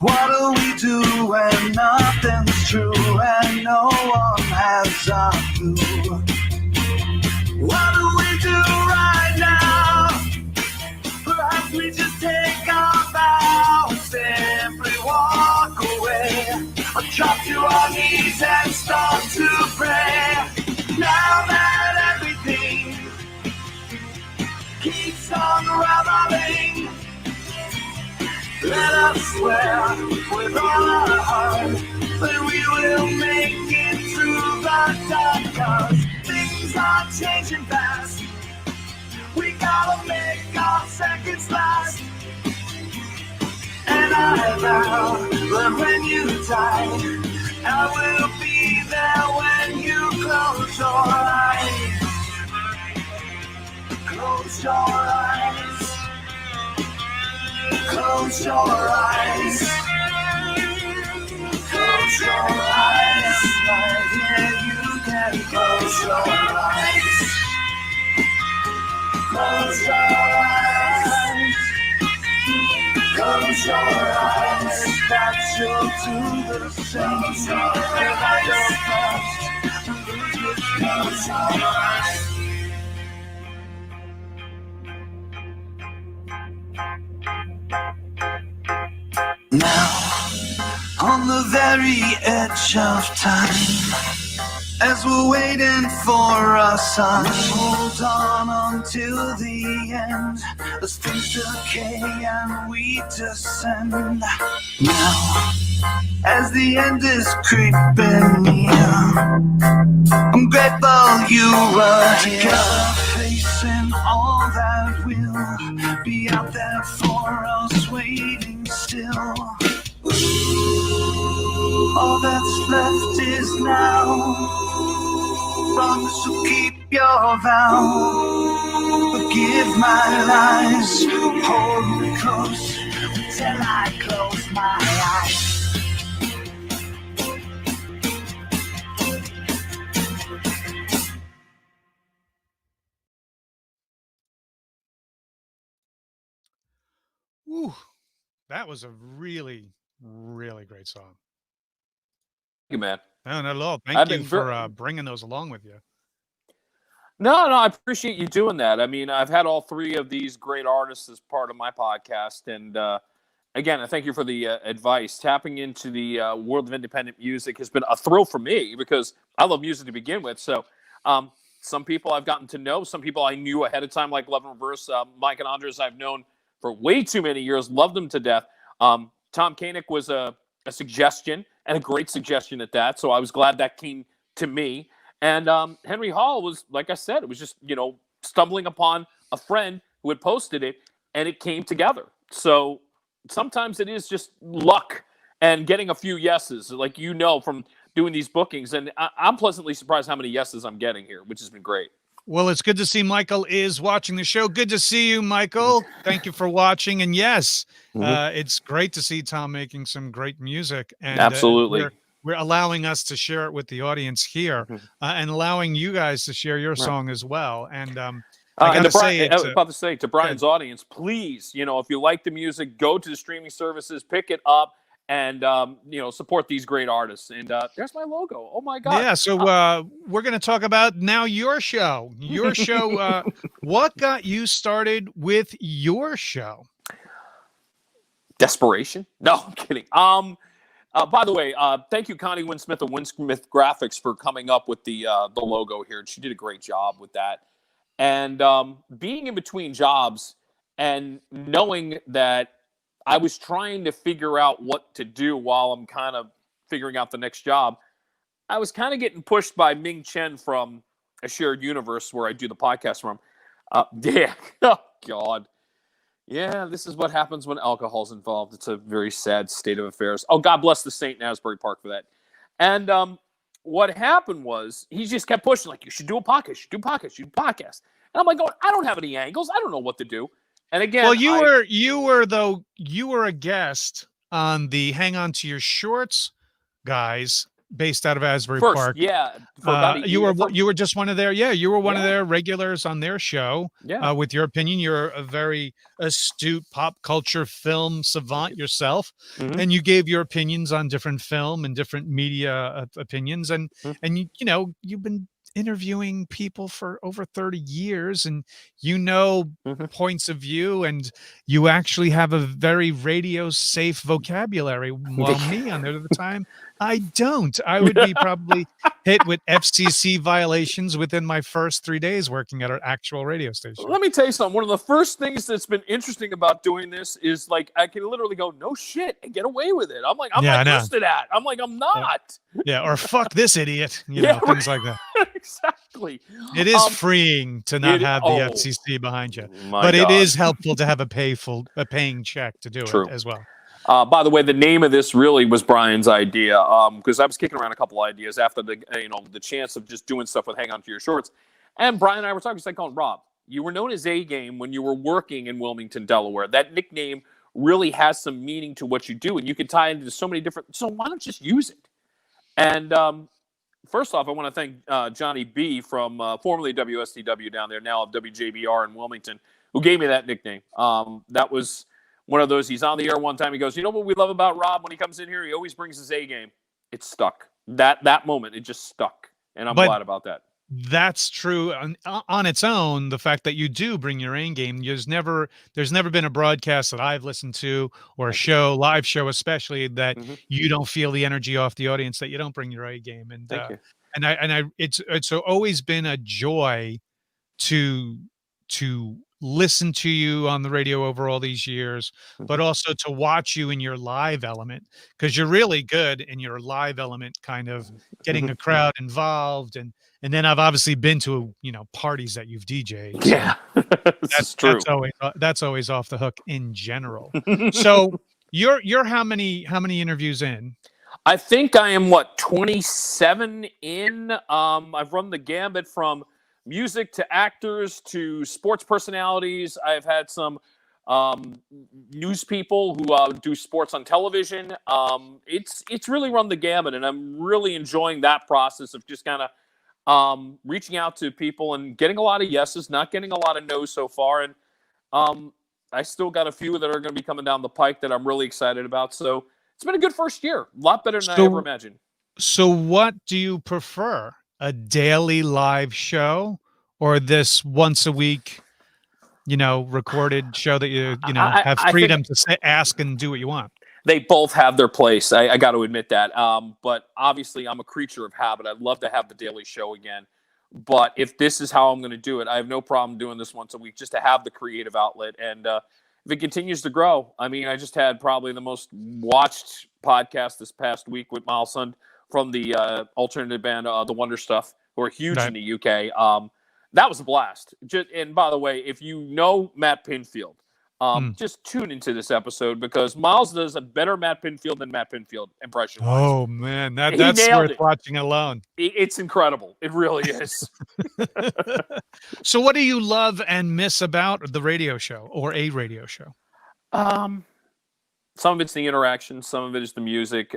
What do we do when nothing's true and no one has a clue? What do we do right now? Perhaps we just take our bow and simply walk away, or drop to our knees and start to pray. Now that everything keeps unraveling, let us swear with all our heart that we will make it through the dark, 'cause things are changing fast. We gotta make our seconds last. And I vow that when you die, I will be there when you close your eyes. Close your eyes. Close your eyes. Close your eyes. Right here you can close your eyes. Close your eyes. Close your eyes. That you'll do the same. Without your thoughts. Close your eyes. Now, on the very edge of time, as we're waiting for a sign, hold on until the end, as things decay and we descend. Now, as the end is creeping near. I'm grateful you were here, facing all that will be out there for us, waiting still. All that's left is now. Promise to keep your vow. Forgive my lies, hold me close till I close my eyes. Woo, that was a really, really great song. Thank you, man. No, not at all. I've Thank been you for bringing those along with you. No, I appreciate you doing that. I mean, I've had all three of these great artists as part of my podcast, and again, I thank you for the advice. Tapping into the world of independent music has been a thrill for me because I love music to begin with. So, some people I've gotten to know, some people I knew ahead of time, like Love in Reverse, Mike and Andres, I've known for way too many years, loved them to death. Tom Koenig was a suggestion, and a great suggestion at that. So I was glad that came to me. And Henry Hall was, like I said, it was just, stumbling upon a friend who had posted it, and it came together. So sometimes it is just luck and getting a few yeses, like from doing these bookings. And I'm pleasantly surprised how many yeses I'm getting here, which has been great. Well, it's good to see Michael is watching the show. Good to see you, Michael. Thank you for watching. And yes, it's great to see Tom making some great music. And absolutely. We're allowing us to share it with the audience here and allowing you guys to share your song as well. And I was about to say to Brian's audience, please, if you like the music, go to the streaming services, pick it up, and support these great artists. And there's my logo. Oh my God! Yeah, so we're going to talk about now your show. Your show. What got you started with your show? Desperation? No, I'm kidding. By the way, thank you, Connie Winsmith of Winsmith Graphics, for coming up with the logo here. She did a great job with that. And being in between jobs and knowing that I was trying to figure out what to do while I'm kind of figuring out the next job, I was kind of getting pushed by Ming Chen from A Shared Universe, where I do the podcast from. Yeah. Oh, God. Yeah, this is what happens when alcohol's involved. It's a very sad state of affairs. Oh, God bless the St. Asbury Park for that. And what happened was he just kept pushing, like, you should do a podcast, you should do a podcast, you should do a podcast. And I'm like, I don't have any angles. I don't know what to do. And again, well, you were a guest on the Hang On to Your Shorts guys based out of Asbury Park. Yeah. You were just one of their, you were one of their regulars on their show. Yeah. With your opinion, you're a very astute pop culture film savant yourself, and you gave your opinions on different film and different media opinions, and you've been interviewing people for over 30 years, and points of view, and you actually have a very radio safe vocabulary, while me on there at the time, I don't. I would be probably hit with FCC violations within my first 3 days working at an actual radio station. Let me tell you something. One of the first things that's been interesting about doing this is, like, I can literally go, no shit, and get away with it. I'm like, I'm not used to that. I'm like, I'm not. Yeah, or fuck this idiot. Things like that. Exactly. It is freeing to not have the FCC behind you, but it is helpful to have a paying check to do it as well. By the way, the name of this really was Brian's idea, because I was kicking around a couple ideas after the chance of just doing stuff with Hang On to Your Shorts. And Brian and I were talking. He's like, Rob, you were known as A-Game when you were working in Wilmington, Delaware. That nickname really has some meaning to what you do, and you can tie into so many different. So why not just use it? And first off, I want to thank Johnny B from formerly WSTW down there, now of WJBR in Wilmington, who gave me that nickname. That was one of those. He's on the air one time. He goes, you know what we love about Rob when he comes in here? He always brings his A game. It stuck. That moment, it just stuck, and I'm glad about that. That's true on its own. The fact that you do bring your A game. There's never been a broadcast that I've listened to, or a live show especially, that you don't feel the energy off the audience, that you don't bring your A game. And it's always been a joy to listen to you on the radio over all these years, but Mhm. also to watch you in your live element, because you're really good in your live element, kind of getting a crowd involved. And then I've obviously been to, parties that you've DJ'd. So Yeah, this is true. that's always off the hook in general. So you're how many interviews in? I think I am 27 in. I've run the gambit from music to actors to sports personalities. I've had some news people who do sports on television. It's really run the gambit, and I'm really enjoying that process of just kind of reaching out to people and getting a lot of yeses, not getting a lot of no's so far. And um, I still got a few that are going to be coming down the pike that I'm really excited about. So it's been a good first year, a lot better than I ever So imagined. so what do you prefer? A daily live show or this once a week, recorded show that have I think freedom to say, ask and do what you want? they both have their place. I got to admit that. But obviously, I'm a creature of habit. I'd love to have the daily show again. But if this is how I'm going to do it, I have no problem doing this once a week just to have the creative outlet. And if it continues to grow, I mean, I just had probably the most watched podcast this past week with Miles Sund from the alternative band, The Wonder Stuff, who are huge Right. in the UK. That was a blast. And by the way, if you know Matt Pinfield, just tune into this episode because Miles does a better Matt Pinfield than Matt Pinfield impression wise. Oh man, He that's nailed worth it. watching alone. It's incredible. It really is. So what do you love and miss about the radio show or a radio show? Some of it's the interaction, some of it is the music.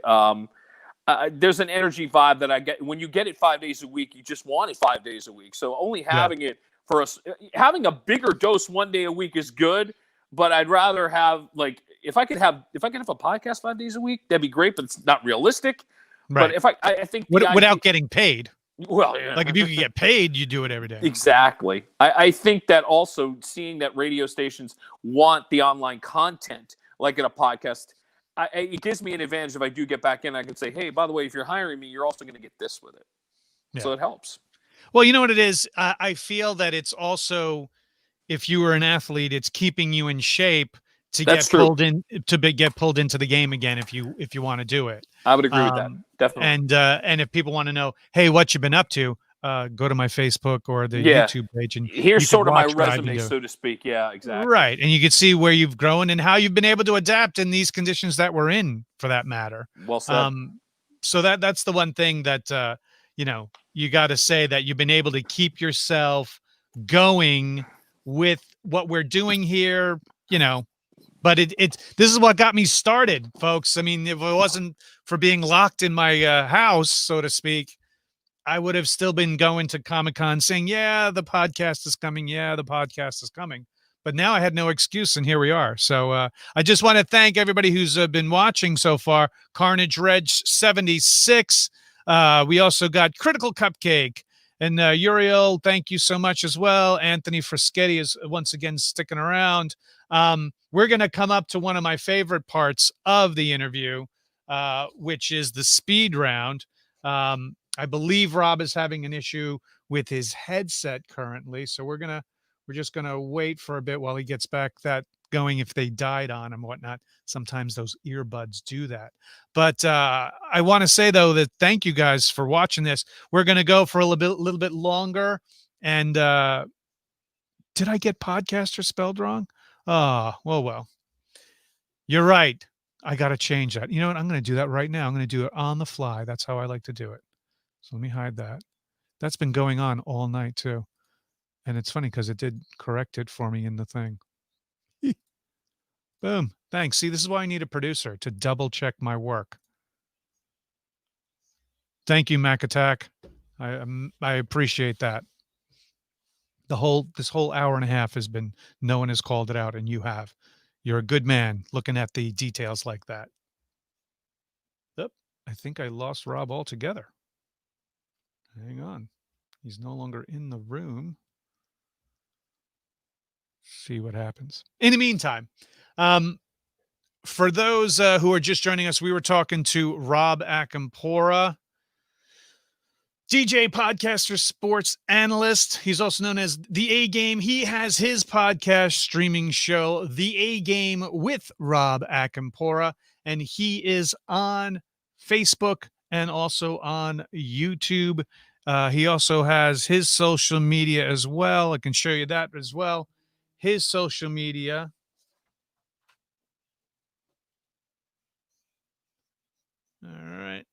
There's an energy vibe that I get when you get it 5 days a week. You just want it 5 days a week. So only having it for us, having a bigger dose 1 day a week is good. But I'd rather have if I could have a podcast 5 days a week, that'd be great. But it's not realistic. Right. But if I think Without getting paid. well, yeah. Like if you could get paid, you do it every day. Exactly. I think that also seeing that radio stations want the online content, like in a podcast, it gives me an advantage if I do get back in. I can say, hey, by the way, if you're hiring me, you're also going to get this with it. Yeah. So it helps. Well, you know what it is? I feel that it's also, if you were an athlete, it's keeping you in shape to That's get true. pulled in get pulled into the game again if you want to do it. I would agree with that. Definitely. And if people want to know, hey, what you been up to, go to my Facebook or the Yeah. YouTube page, and you Here's can sort of my watch what I've been resume, doing. so to speak. Yeah, exactly. Right, and you can see where you've grown and how you've been able to adapt in these conditions that we're in, for that matter. Well said. So that's the one thing that you got to say, that you've been able to keep yourself going with what we're doing here. But this is what got me started, folks. I mean, if it wasn't for being locked in my house, so to speak, I would have still been going to Comic-Con saying, yeah, the podcast is coming. Yeah, the podcast is coming. But now I had no excuse, and here we are. So I just want to thank everybody who's been watching so far. Carnage Reg 76. We also got Critical Cupcake. And Uriel, thank you so much as well. Anthony Fraschetti is once again sticking around. We're going to come up to one of my favorite parts of the interview, which is the speed round. I believe Rob is having an issue with his headset currently, so we're just gonna wait for a bit while he gets back that going. If they died on him, whatnot, sometimes those earbuds do that. But I want to say though that thank you guys for watching this. We're gonna go for a little bit longer. And did I get podcaster spelled wrong? Oh, well. You're right. I got to change that. You know what? I'm going to do that right now. I'm going to do it on the fly. That's how I like to do it. So let me hide that. That's been going on all night too. And it's funny because it did correct it for me in the thing. Boom. Thanks. See, this is why I need a producer to double check my work. Thank you, Mac Attack. I appreciate that. This whole hour and a half has been, no one has called it out, and you have. You're a good man looking at the details like that. Yep. I think I lost Rob altogether. Hang on. He's no longer in the room. See what happens. In the meantime, for those who are just joining us, we were talking to Rob Acampora. DJ, podcaster, sports analyst. He's also known as The A Game. He has his podcast streaming show, The A Game with Rob Acampora, and he is on Facebook and also on YouTube. He also has his social media as well. I can show you that as well. His social media. All right.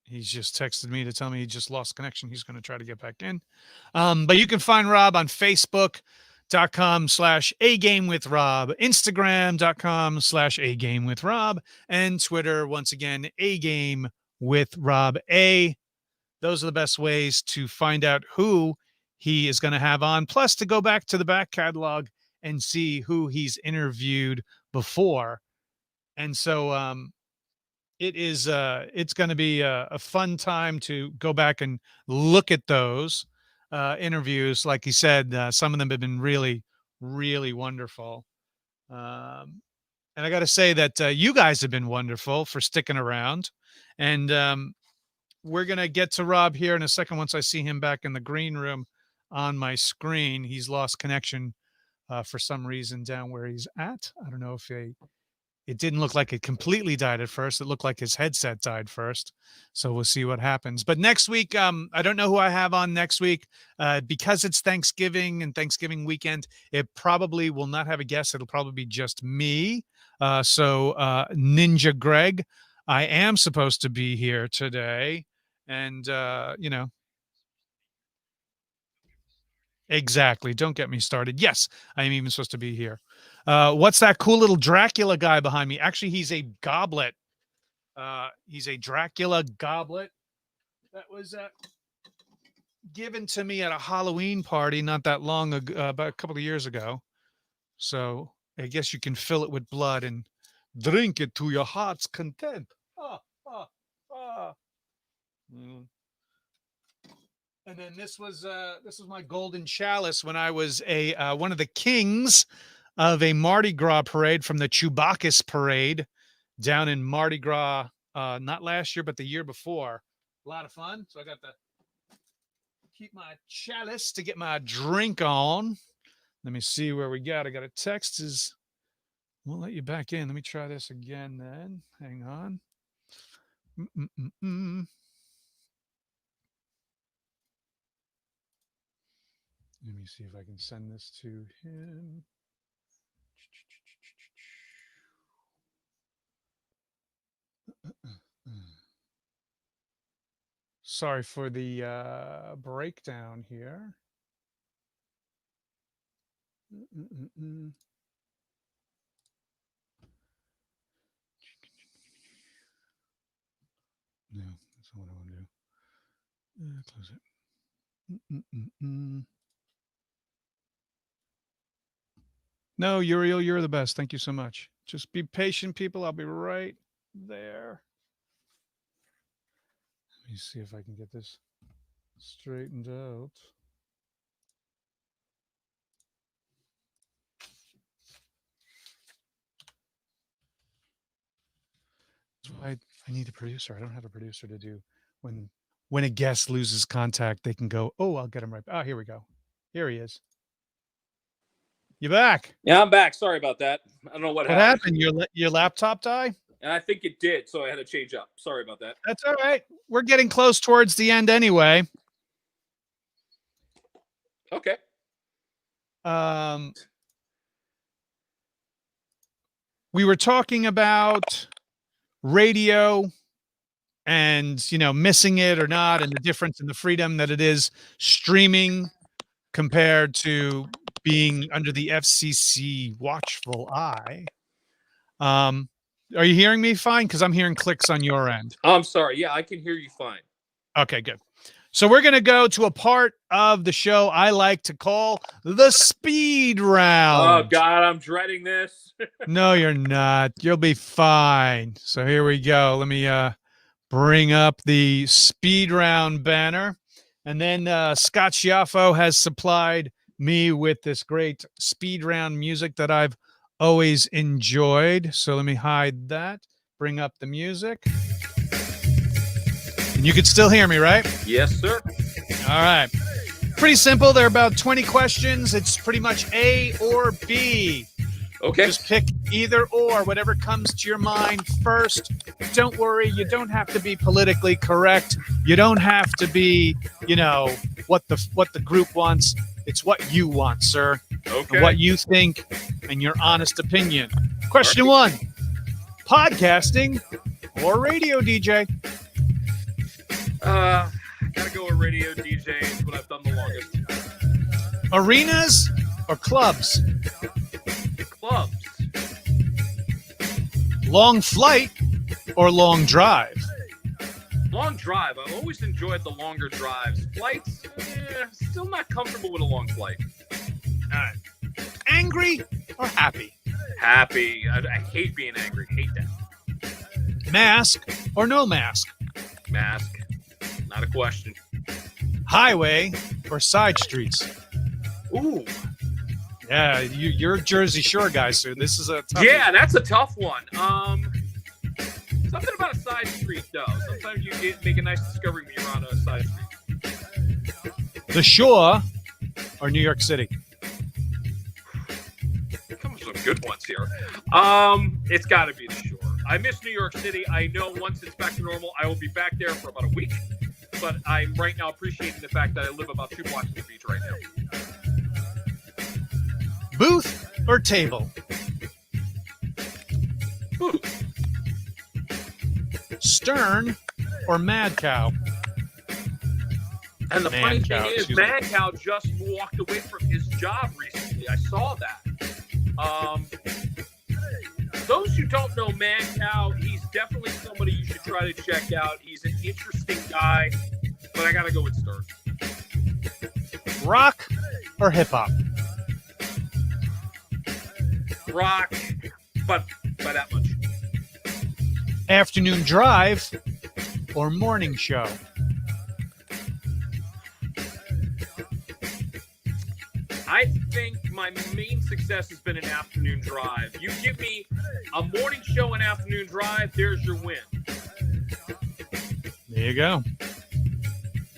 He's just texted me to tell me he just lost connection. He's going to try to get back in. But you can find Rob on Facebook.com/agamewithrob, Instagram.com/agamewithrob, and Twitter, once again, agamewithrob. Those are the best ways to find out who he is going to have on, plus to go back to the back catalog and see who he's interviewed before. And so, it's going to be a fun time to go back and look at those interviews. Like he said, some of them have been really, really wonderful. And I got to say that you guys have been wonderful for sticking around. And we're going to get to Rob here in a second once I see him back in the green room on my screen. He's lost connection for some reason down where he's at. I don't know if it didn't look like it completely died at first. It looked like his headset died first. So we'll see what happens. But next week, I don't know who I have on next week. Because it's Thanksgiving and Thanksgiving weekend, it probably will not have a guest. It'll probably be just me. So Ninja Greg, I am supposed to be here today. And, exactly. Don't get me started. Yes, I am even supposed to be here. What's that cool little Dracula guy behind me? Actually, he's a goblet. He's a Dracula goblet that was given to me at a Halloween party not that long ago, about a couple of years ago. So I guess you can fill it with blood and drink it to your heart's content. And then this was my golden chalice when I was one of the kings of a Mardi Gras parade from the Chewbacca's parade down in Mardi Gras, not last year, but the year before. A lot of fun. So I got to keep my chalice to get my drink on. Let me see where we got. I got a text. Won't let you back in. Let me try this again then. Hang on. Let me see if I can send this to him. Sorry for the breakdown here. No, that's not what I want to do. Close it. No, Uriel, you're the best. Thank you so much. Just be patient, people. I'll be right there. Let me see if I can get this straightened out. That's why I need a producer. I don't have a producer to do when a guest loses contact, they can go, oh, I'll get him right. Oh, here we go. Here he is. You back? Yeah, I'm back. Sorry about that. I don't know what happened. Your laptop die? And I think it did, so I had to change up. Sorry about that. That's all right. We're getting close towards the end anyway. Okay. We were talking about radio and, missing it or not, and the difference in the freedom that it is streaming compared to being under the FCC watchful eye. Are you hearing me fine? Because I'm hearing clicks on your end. I'm sorry. Yeah, I can hear you fine. Okay, good. So we're going to go to a part of the show I like to call the speed round. Oh, God, I'm dreading this. No, you're not. You'll be fine. So here we go. Let me bring up the speed round banner. And then Scott Schiaffo has supplied me with this great speed round music that I've always enjoyed. So let me hide that. Bring up the music. And you can still hear me, right? Yes, sir. All right. Pretty simple. There are about 20 questions. It's pretty much A or B. Okay. Just pick either or, whatever comes to your mind first. Don't worry. You don't have to be politically correct. You don't have to be, what the group wants. It's what you want, sir. Okay. What you think and your honest opinion. Question 1. Podcasting or radio DJ? Gotta go with radio DJ. It's what I've done the longest. Arenas or clubs? Clubs. Long flight or long drive? Long drive. I always enjoyed the longer drives. Flights, still not comfortable with a long flight. All right. Angry or happy? Happy. I hate being angry. Hate that. Mask or no mask? Mask. Not a question. Highway or side streets? Ooh. Yeah, you're a Jersey Shore guy, so this is a tough Yeah, that's a tough one. Something about a side street, though. Sometimes you make a nice discovery when you're on a side street. The Shore or New York City? Come with some good ones here. It's got to be the Shore. I miss New York City. I know once it's back to normal, I will be back there for about a week. But I'm right now appreciating the fact that I live about 2 blocks from the beach right now. Booth or table? Booth. Stern or Mad Cow? And the funny Cow, thing is, excuse me. Mad Cow just walked away from his job recently. I saw that. Those who don't know Mad Cow, he's definitely somebody you should try to check out. He's an interesting guy, but I got to go with Stern. Rock or hip hop? Rock, but by that much. Afternoon drive or morning show? I think my main success has been an afternoon drive. You give me a morning show and afternoon drive, there's your win. There you go.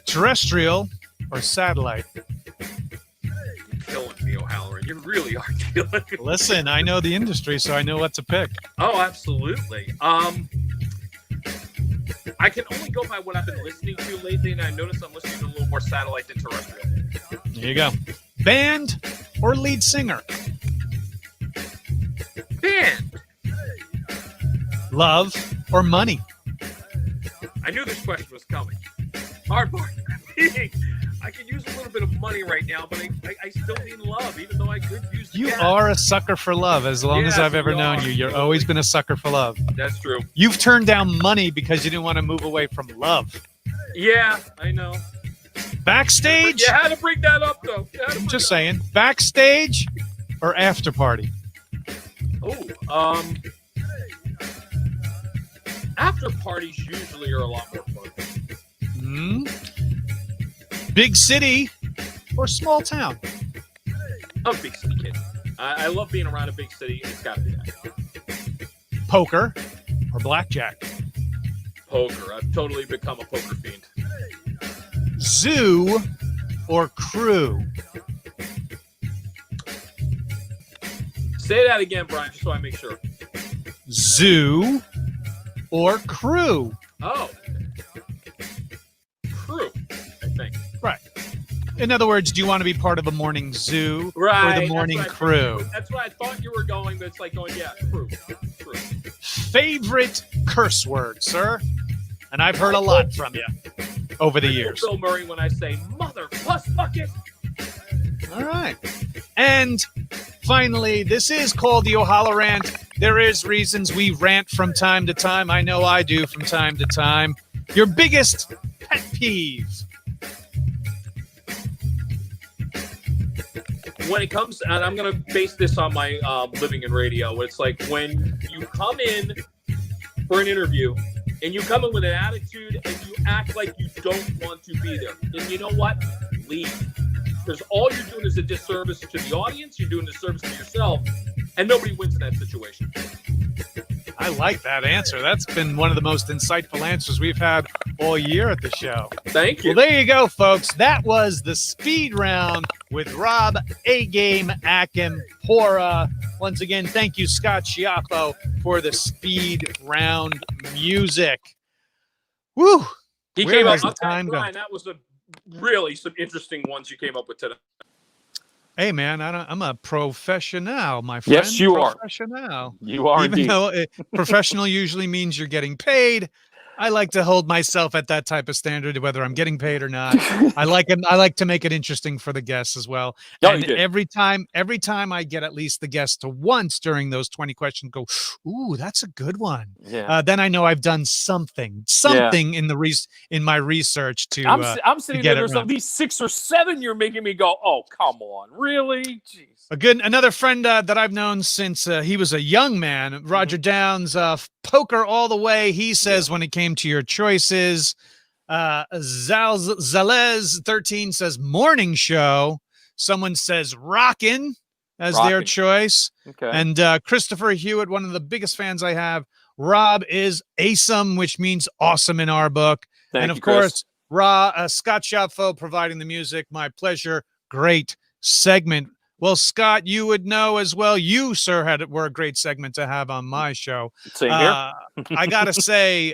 Terrestrial or satellite? You're killing me, O'HalloRANT. You really are killing me. Listen, I know the industry, so I know what to pick. Oh, absolutely. I can only go by what I've been listening to lately, and I noticed I'm listening to a little more satellite than terrestrial. There you go. Band or lead singer? Band. Love or money? I knew this question was coming. Hard part. I can use a little bit of money right now, but I still need love, even though I could use the You gas. are a sucker for love. As long as Yes, I've ever we known are. you, you've always been a sucker for love. That's true. You've turned down money because you didn't want to move away from love. Yeah, I know. Backstage? You had to bring that up, though. I'm just saying. Backstage or after party? Oh, after parties usually are a lot more fun. Big city or small town? I'm a big city kid. I love being around a big city. It's got to be that. Poker or blackjack? Poker. I've totally become a poker fiend. Zoo or crew? Say that again, Brian, just so I make sure. Zoo or crew? Oh. Crew, I think. Right. In other words, do you want to be part of a morning zoo Right. or the morning crew? That's what I thought you were going, but it's like going, yeah, crew. Favorite curse word, sir? And I've heard a lot from you over the years. Bill Murray when I say mother plus bucket. All right. And finally, this is called the O'HalloRANT. There is reasons we rant from time to time. I know I do from time to time. Your biggest pet peeve? When it comes, and I'm going to base this on my living in radio, it's like when you come in for an interview and you come in with an attitude and you act like you don't want to be there. And you know what? Leave. Because all you're doing is a disservice to the audience, you're doing a disservice to yourself, and nobody wins in that situation. I like that answer. That's been one of the most insightful answers we've had all year at the show. Thank you. Well, there you go, folks. That was the speed round with Rob A-Game Acampora. Once again, thank you, Scott Schiaffo, for the speed round music. Woo! He Where came has up. the time gone? Brian, that was really some interesting ones you came up with today. Hey, man, I'm a professional, my friend. Yes, you are. Professional. You are Even indeed. though professional usually means you're getting paid, I like to hold myself at that type of standard, whether I'm getting paid or not. I like to make it interesting for the guests as well. No, And you did. every time I get at least the guest to once during those 20 questions go, ooh, that's a good one. Yeah. Then I know I've done something in my research to. I'm sitting get there. it There's right. at least 6 or 7. You're making me go, oh, come on, really? Jeez. Another friend that I've known since he was a young man, Roger Downs, poker all the way. He says when it came to your choices, Zalez 13 says morning show. Someone says rockin' as their Rockin'. choice. Okay. And Christopher Hewitt, one of the biggest fans I have. Rob is awesome, which means awesome in our book. Thank and of you, Chris. course, Scott Schiaffo providing the music. My pleasure. Great segment. Well, Scott, you would know as well. You, sir, were a great segment to have on my show. Same here. I gotta say,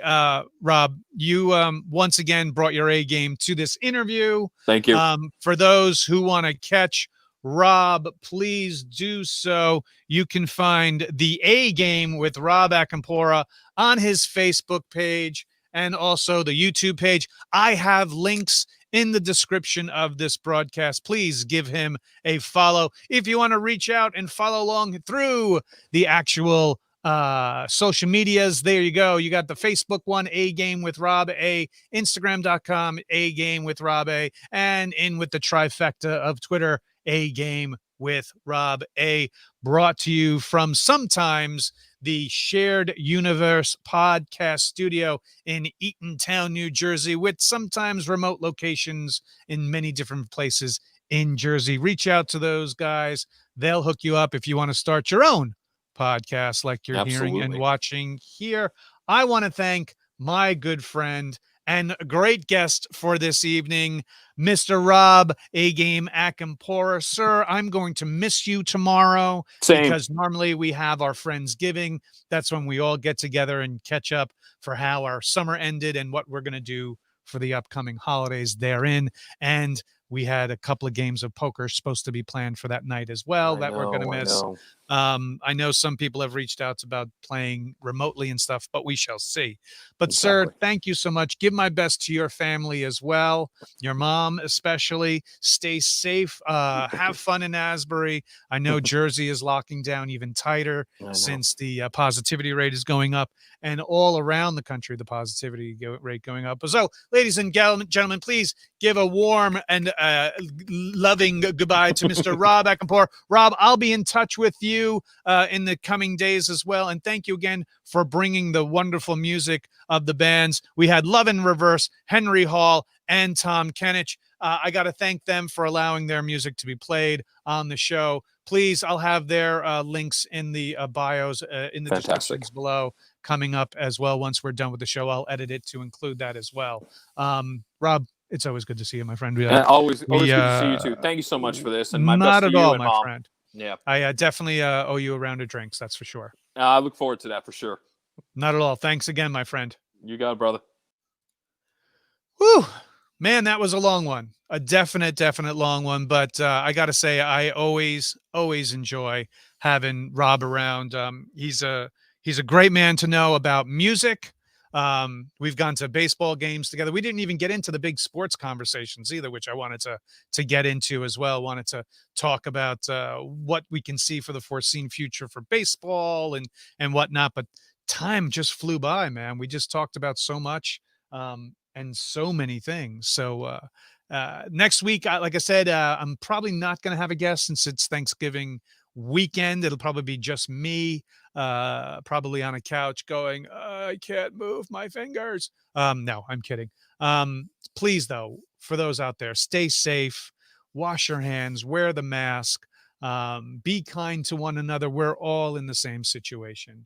Rob, you once again brought your A game to this interview. Thank you. For those who want to catch Rob, please do so. You can find the A game with Rob Acampora on his Facebook page and also the YouTube page. I have links in the description of this broadcast. Please give him a follow. If you want to reach out and follow along through the actual social medias, there you go. You got the Facebook one, A Game with Rob A, Instagram.com, A Game with Rob A, and in with the trifecta of Twitter, A Game with Rob A, brought to you from sometimes the Shared Universe podcast studio in Eatontown, New Jersey, with sometimes remote locations in many different places in Jersey. Reach out to those guys. They'll hook you up if you want to start your own podcast like you're hearing and watching here. I want to thank my good friend and great guest for this evening, Mr. Rob A-Game Acampora. Sir, I'm going to miss you tomorrow. Same. Because normally we have our Friendsgiving. That's when we all get together and catch up for how our summer ended and what we're going to do for the upcoming holidays therein. And we had a couple of games of poker supposed to be planned for that night as well we're going to miss. I know some people have reached out about playing remotely and stuff, but we shall see. But Exactly. Sir, thank you so much. Give my best to your family as well. Your mom, especially. Stay safe. Have fun in Asbury. I know Jersey is locking down even tighter since the positivity rate is going up, and all around the country, the positivity rate going up. So, ladies and gentlemen, please give a warm and loving goodbye to Mr. Rob Acampora. Rob, I'll be in touch with you in the coming days as well. And thank you again for bringing the wonderful music of the bands. We had Love in Reverse, Henry Hall, and Tom Kenich. I got to thank them for allowing their music to be played on the show. Please, I'll have their links in the bios, in the descriptions below, coming up as well. Once we're done with the show, I'll edit it to include that as well. Rob, it's always good to see you, my friend. Always good to see you too. Thank you so much for this, and my best to you and my Mom. friend. Yeah, I definitely owe you a round of drinks. That's for sure. I look forward to that for sure. Not at all. Thanks again, my friend. You got it, brother. Whew, man, that was a long one. A definite long one. But I got to say, I always enjoy having Rob around. He's a great man to know about music. We've gone to baseball games together. We didn't even get into the big sports conversations either, which I wanted to get into as well. Wanted to talk about what we can see for the foreseen future for baseball and whatnot. But time just flew by, man. We just talked about so much and so many things. So next week, like I said, I'm probably not going to have a guest since it's Thanksgiving weekend. It'll probably be just me, probably on a couch going, I can't move my fingers. No, I'm kidding. Please, though, for those out there, stay safe, wash your hands, wear the mask, be kind to one another. We're all in the same situation.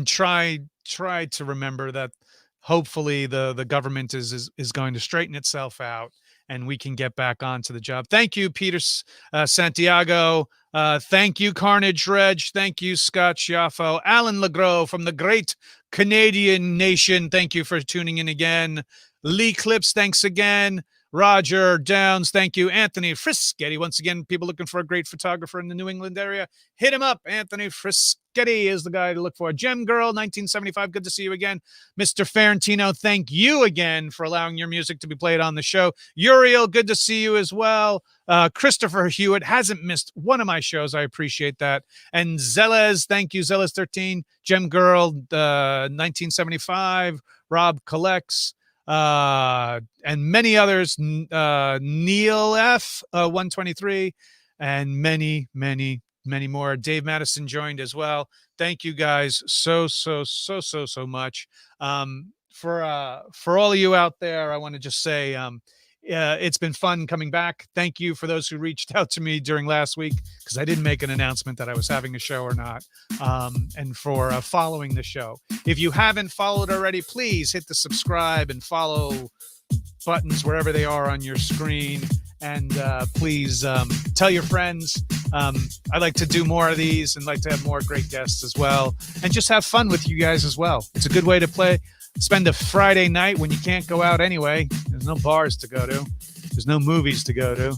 try to remember that hopefully the government is going to straighten itself out and we can get back onto the job. Thank you, Peter Santiago. Thank you, Carnage Reg. Thank you, Scott Schiaffo. Alan Legros from the great Canadian nation. Thank you for tuning in again. Lee Clips, thanks again. Roger Downs, thank you. Anthony Frischetti, once again, people looking for a great photographer in the New England area, hit him up. Anthony Frischetti is the guy to look for. Gem Girl, 1975, good to see you again. Mr. Ferrantino, thank you again for allowing your music to be played on the show. Uriel, good to see you as well. Christopher Hewitt hasn't missed one of my shows. I appreciate that. And Zelez, thank you, Zelez13. Gem Girl, 1975. Rob Collects. And many others, Neil F, 123, and many more. Dave Madison joined as well. Thank you guys so much. For all of you out there, I want to just say, it's been fun coming back. Thank you for those who reached out to me during last week, because I didn't make an announcement that I was having a show or not, and for following the show. If you haven't followed already, please hit the subscribe and follow buttons wherever they are on your screen. And please tell your friends. I'd like to do more of these and like to have more great guests as well, and just have fun with you guys as well. It's a good way to spend a Friday night when you can't go out anyway. There's no bars to go to. There's no movies to go to.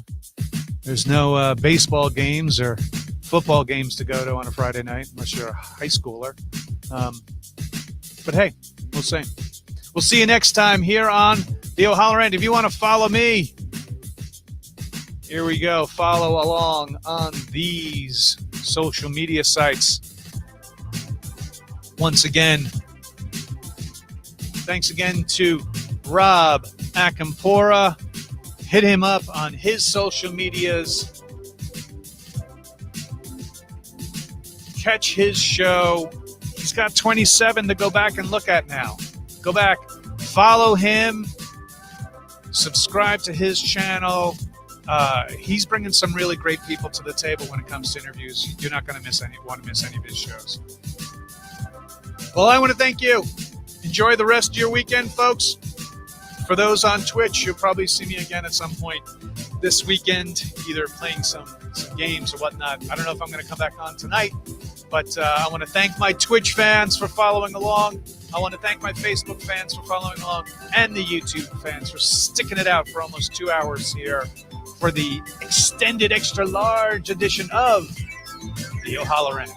There's no baseball games or football games to go to on a Friday night, unless you're a high schooler. But hey, we'll see. We'll see you next time here on the O'HalloRANT. If you want to follow me, here we go. Follow along on these social media sites. Once again, thanks again to Rob Acampora. Hit him up on his social medias. Catch his show. He's got 27 to go back and look at now. Go back, follow him, subscribe to his channel. He's bringing some really great people to the table when it comes to interviews. You're not going to want to miss any of his shows. Well, I want to thank you. Enjoy the rest of your weekend, folks. For those on Twitch, you'll probably see me again at some point this weekend, either playing some games or whatnot. I don't know if I'm going to come back on tonight, but I want to thank my Twitch fans for following along. I want to thank my Facebook fans for following along, and the YouTube fans for sticking it out for almost 2 hours here for the extended extra large edition of the O'HalloRANT.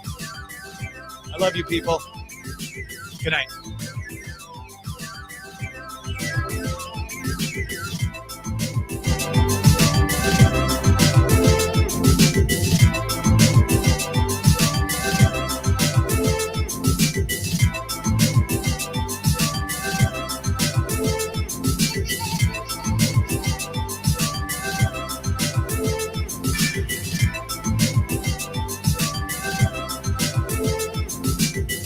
I love you, people. Good night.